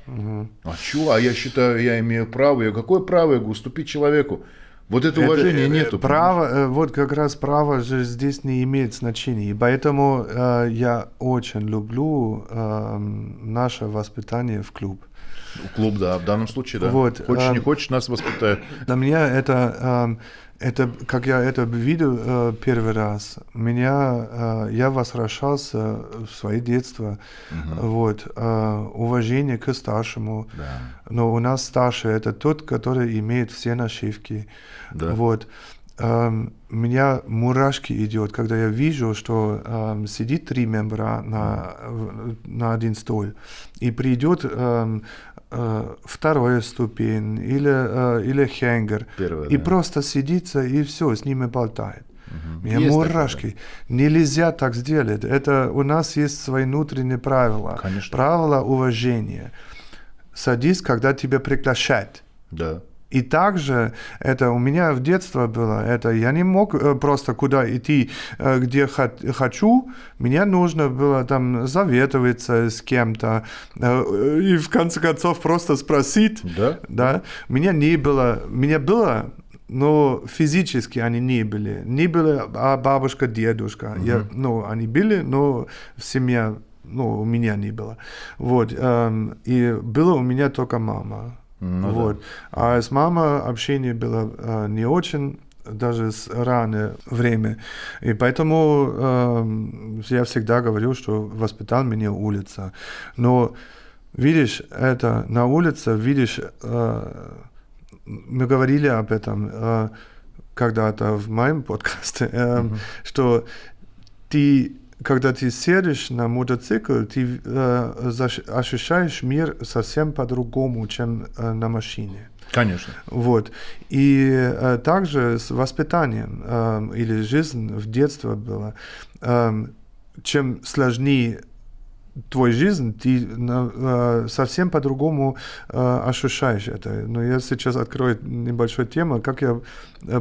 [SPEAKER 2] А что? А я считаю, я имею право. Я какое право? Я говорю: уступить человеку. Вот это уважения нету.
[SPEAKER 1] Право, вот как раз право же здесь не имеет значения. И поэтому я очень люблю наше воспитание в клуб.
[SPEAKER 2] Клуб, да, в данном случае, да.
[SPEAKER 1] Вот,
[SPEAKER 2] Хочешь, не хочешь, нас воспитают.
[SPEAKER 1] Для меня это, как я это видел первый раз, я возвращался в свое детство, вот, уважение к старшему.
[SPEAKER 2] Да.
[SPEAKER 1] Но у нас старший — это тот, который имеет все нашивки.
[SPEAKER 2] Да.
[SPEAKER 1] Вот. Меня мурашки идет, когда я вижу, что сидит 3 мембра на один стол, и придет вторая ступень или хенгер,
[SPEAKER 2] Первая,
[SPEAKER 1] и
[SPEAKER 2] да.
[SPEAKER 1] просто сидится и все, с ними болтает. Меня
[SPEAKER 2] Есть
[SPEAKER 1] мурашки. Нельзя так сделать. Это у нас есть свои внутренние правила.
[SPEAKER 2] Конечно.
[SPEAKER 1] Правила уважения. Садись, когда тебя приглашают.
[SPEAKER 2] Да.
[SPEAKER 1] И также это у меня в детстве было, это я не мог просто куда идти, где хочу, мне нужно было там заветоваться с кем-то и в конце концов просто спросить.
[SPEAKER 2] Да.
[SPEAKER 1] Да? Меня было, но физически они не были. Не были бабушка, дедушка. Они были, но в семье у меня не было. Вот. И было у меня только мама. Вот.
[SPEAKER 2] Да.
[SPEAKER 1] А с мамой общение было не очень, даже с раннее время. И поэтому я всегда говорю, что воспитал меня улица. Но видишь, это на улице, видишь, мы говорили об этом когда-то в моем подкасте, что когда ты сядешь на мотоцикл, ты ощущаешь мир совсем по-другому, чем на машине.
[SPEAKER 2] Конечно.
[SPEAKER 1] Вот. И также с воспитанием или жизнь в детстве была. Чем сложнее твоя жизнь, ты совсем по-другому ощущаешь это. Но я сейчас открою небольшую тему, как я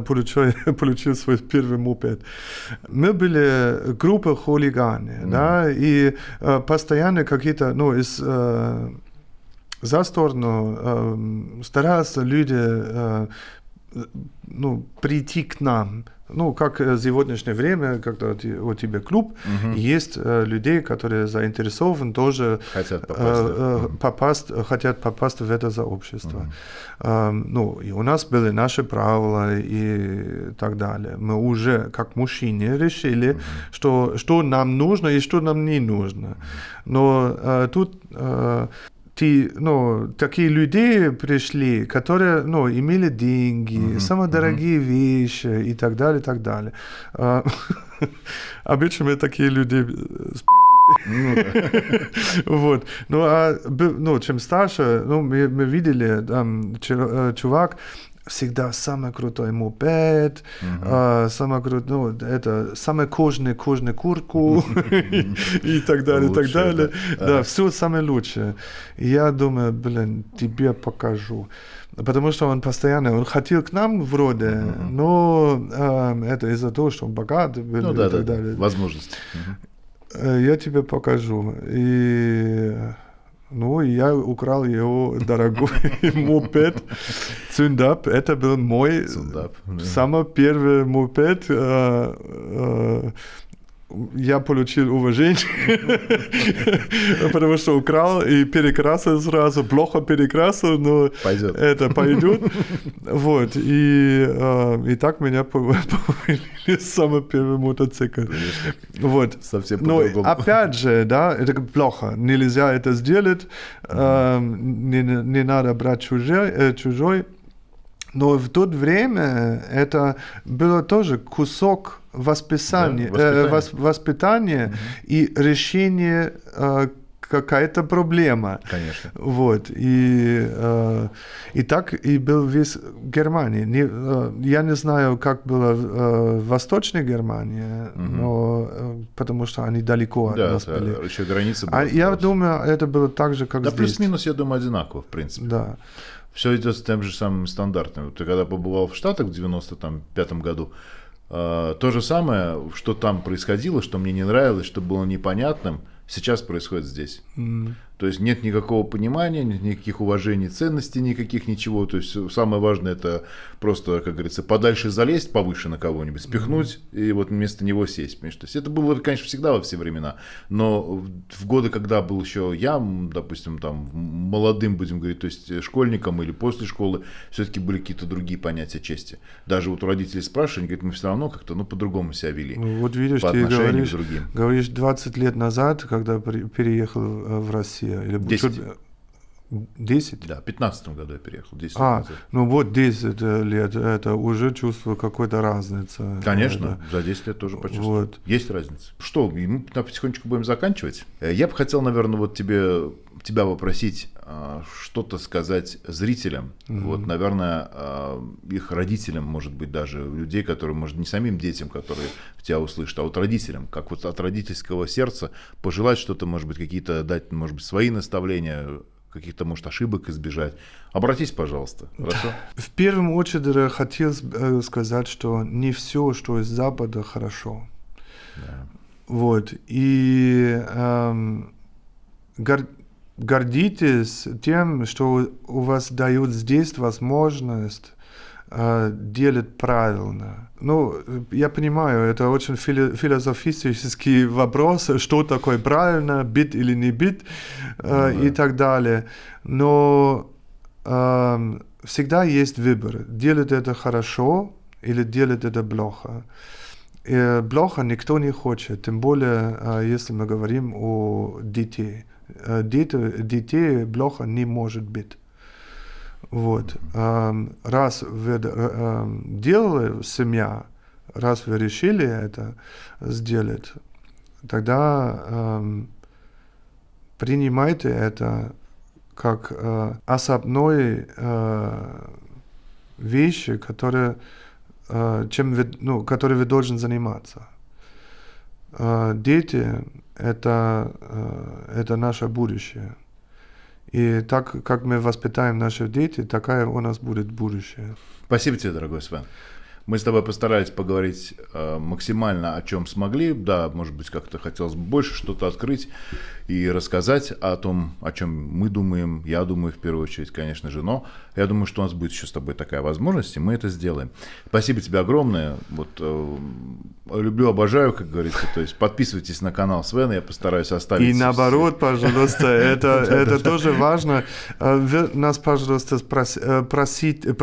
[SPEAKER 1] получил свой первый мопед. Мы были группа хулиганы, да, и постоянно какие-то, за сторону стараются люди прийти к нам. Как в сегодняшнее время, когда у тебя клуб, есть людей, которые заинтересованы, тоже хотят попасть в это сообщество. И у нас были наши правила и так далее. Мы уже, как мужчины, решили, что нам нужно и что нам не нужно. Но тут... такие люди пришли, которые, имели деньги, самые дорогие вещи и так далее, и так далее. Обычно мы такие люди вот. Чем старше, мы видели, чувак, всегда самый крутой мопед, самый крутой, это самый кожаный куртку и так далее, и так далее. Да, все самое лучшее. И я думаю, тебе покажу. Потому что он постоянно, он хотел к нам вроде, но это из-за того, что он богат был и так далее.
[SPEAKER 2] Возможность.
[SPEAKER 1] Я тебе покажу. И я украл его дорогой мопед Цундап. Это был мой самый первый мопед. Я получил уважение, потому что украл и перекрасил сразу. Плохо перекрасил, но это пойдет. Вот. И так меня повели самый первый мотоцикл. Вот.
[SPEAKER 2] Совсем
[SPEAKER 1] но
[SPEAKER 2] по-другому.
[SPEAKER 1] Опять же, да, это плохо. Нельзя это сделать. Не надо брать чужой. Но в то время это было тоже кусок воспитания и решения какая-то проблема.
[SPEAKER 2] Конечно.
[SPEAKER 1] Вот. И так и был весь Германия. Я не знаю, как было в Восточной Германии, но, потому что они далеко от нас были.
[SPEAKER 2] Да, еще граница была.
[SPEAKER 1] Я думаю, это было так же, как здесь.
[SPEAKER 2] Да, плюс-минус, я думаю, одинаково, в принципе.
[SPEAKER 1] Да.
[SPEAKER 2] Все идет с тем же самым стандартным. Ты когда побывал в Штатах в 95 году, то же самое, что там происходило, что мне не нравилось, что было непонятным, сейчас происходит здесь. То есть нет никакого понимания, нет никаких уважений, ценностей никаких, ничего. То есть самое важное — это просто, как говорится, подальше залезть повыше на кого-нибудь, спихнуть и вот вместо него сесть. Понимаешь? То есть это было, конечно, всегда во все времена. Но в годы, когда был еще я, допустим, там молодым, будем говорить, то есть школьником или после школы, все-таки были какие-то другие понятия чести. Даже вот у родителей спрашивали, они говорят, мы все равно как-то по-другому себя вели.
[SPEAKER 1] Вот видишь,
[SPEAKER 2] по
[SPEAKER 1] ты
[SPEAKER 2] отношению к другим.
[SPEAKER 1] говоришь 20 лет назад, когда переехал в Россию. Или
[SPEAKER 2] 10.
[SPEAKER 1] 10?
[SPEAKER 2] Да, в 15 году я переехал, 10 лет назад.
[SPEAKER 1] Ну вот 10 лет, это уже чувствую какой-то разницы.
[SPEAKER 2] Конечно, за 10 лет тоже почувствовал. Вот. Есть разница. Что, мы потихонечку будем заканчивать. Я бы хотел, наверное, вот тебя попросить что-то сказать зрителям, вот, наверное, их родителям, может быть, даже людей, которые, может, не самим детям, которые тебя услышат, а вот родителям, как вот от родительского сердца пожелать что-то, может быть, какие-то дать, может быть, свои наставления, каких-то, может, ошибок избежать. Обратись, пожалуйста. Хорошо?
[SPEAKER 1] В первую очередь хотел сказать, что не все, что из Запада, хорошо.
[SPEAKER 2] Да.
[SPEAKER 1] Вот. И гордитесь тем, что у вас дают здесь возможность делать правильно. Ну, я понимаю, это очень философический вопрос, что такое правильно, бит или не бит, и так далее. Но всегда есть выбор, делать это хорошо или делать это плохо. И плохо никто не хочет, тем более, если мы говорим о детей. Детей плохо не может быть. Вот. Раз вы делали семья, раз вы решили это сделать, тогда принимайте это как особной вещи, которой вы должны заниматься. Дети — это наше будущее. И так, как мы воспитаем наших детей, такая у нас будет будущее.
[SPEAKER 2] Спасибо тебе, дорогой Свен. Мы с тобой постарались поговорить максимально о чем смогли. Да, может быть, как-то хотелось бы больше что-то открыть и рассказать о том, о чем мы думаем. Я думаю, в первую очередь, конечно же. Но я думаю, что у нас будет еще с тобой такая возможность, и мы это сделаем. Спасибо тебе огромное. Вот, люблю, обожаю, как говорится. То есть подписывайтесь на канал Свена, я постараюсь оставить.
[SPEAKER 1] И наоборот, пожалуйста, это тоже важно. Вы нас, пожалуйста, простите,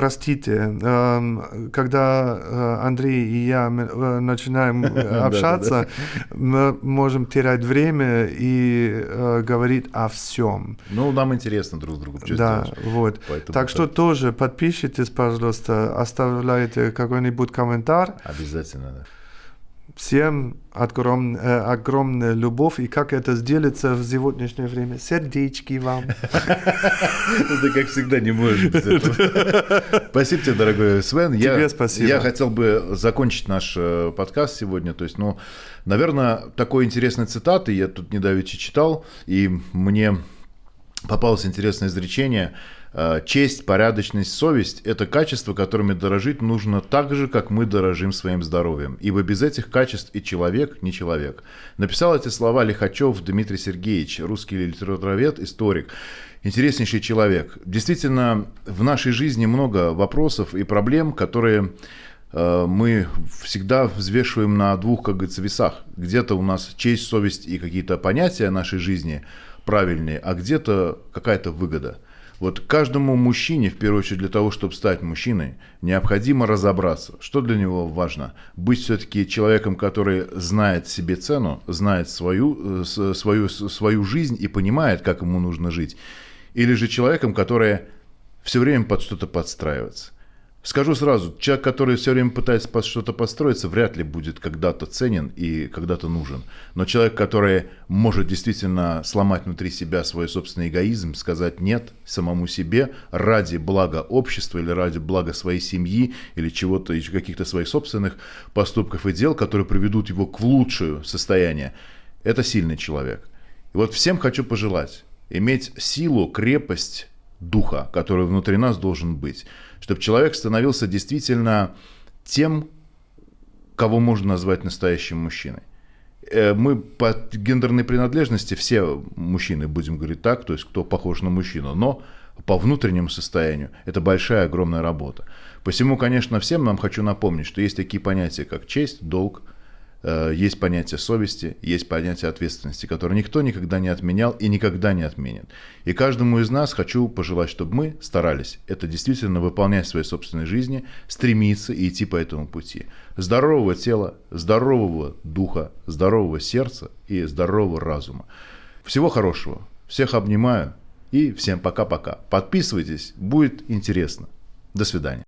[SPEAKER 1] когда Андрей и я начинаем общаться, мы можем терять время и говорить о всем.
[SPEAKER 2] Ну, нам интересно друг с другом.
[SPEAKER 1] Да, вот. Так что тоже подпишитесь, пожалуйста, оставляйте какой-нибудь комментарий.
[SPEAKER 2] Обязательно, да.
[SPEAKER 1] Всем огромная любовь, и как это сделается в сегодняшнее время. Сердечки вам.
[SPEAKER 2] Ты, как всегда, не можешь без этого. Спасибо тебе, дорогой Свен.
[SPEAKER 1] Тебе спасибо.
[SPEAKER 2] Я хотел бы закончить наш подкаст сегодня. То есть, наверное, такой интересной цитаты я тут недавеча читал, и мне попалось интересное изречение. Честь, порядочность, совесть – это качества, которыми дорожить нужно так же, как мы дорожим своим здоровьем. Ибо без этих качеств и человек не человек. Написал эти слова Лихачев Дмитрий Сергеевич, русский литературовед, историк. Интереснейший человек. Действительно, в нашей жизни много вопросов и проблем, которые мы всегда взвешиваем на двух, как говорится, весах. Где-то у нас честь, совесть и какие-то понятия нашей жизни правильные, а где-то какая-то выгода. Вот каждому мужчине, в первую очередь для того, чтобы стать мужчиной, необходимо разобраться, что для него важно. Быть все-таки человеком, который знает себе цену, знает свою жизнь и понимает, как ему нужно жить. Или же человеком, который все время под что-то подстраивается. Скажу сразу, человек, который все время пытается под что-то подстроиться, вряд ли будет когда-то ценен и когда-то нужен. Но человек, который может действительно сломать внутри себя свой собственный эгоизм, сказать «нет» самому себе ради блага общества или ради блага своей семьи или чего-то, или каких-то своих собственных поступков и дел, которые приведут его к лучшему состоянию, это сильный человек. И вот всем хочу пожелать иметь силу, крепость духа, который внутри нас должен быть, чтобы человек становился действительно тем, кого можно назвать настоящим мужчиной. Мы по гендерной принадлежности все мужчины, будем говорить так, то есть кто похож на мужчину, но по внутреннему состоянию это большая, огромная работа. Посему, конечно, всем нам хочу напомнить, что есть такие понятия, как честь, долг, есть понятие совести, есть понятие ответственности, которое никто никогда не отменял и никогда не отменит. И каждому из нас хочу пожелать, чтобы мы старались это действительно выполнять в своей собственной жизни, стремиться и идти по этому пути. Здорового тела, здорового духа, здорового сердца и здорового разума. Всего хорошего. Всех обнимаю и всем пока-пока. Подписывайтесь, будет интересно. До свидания.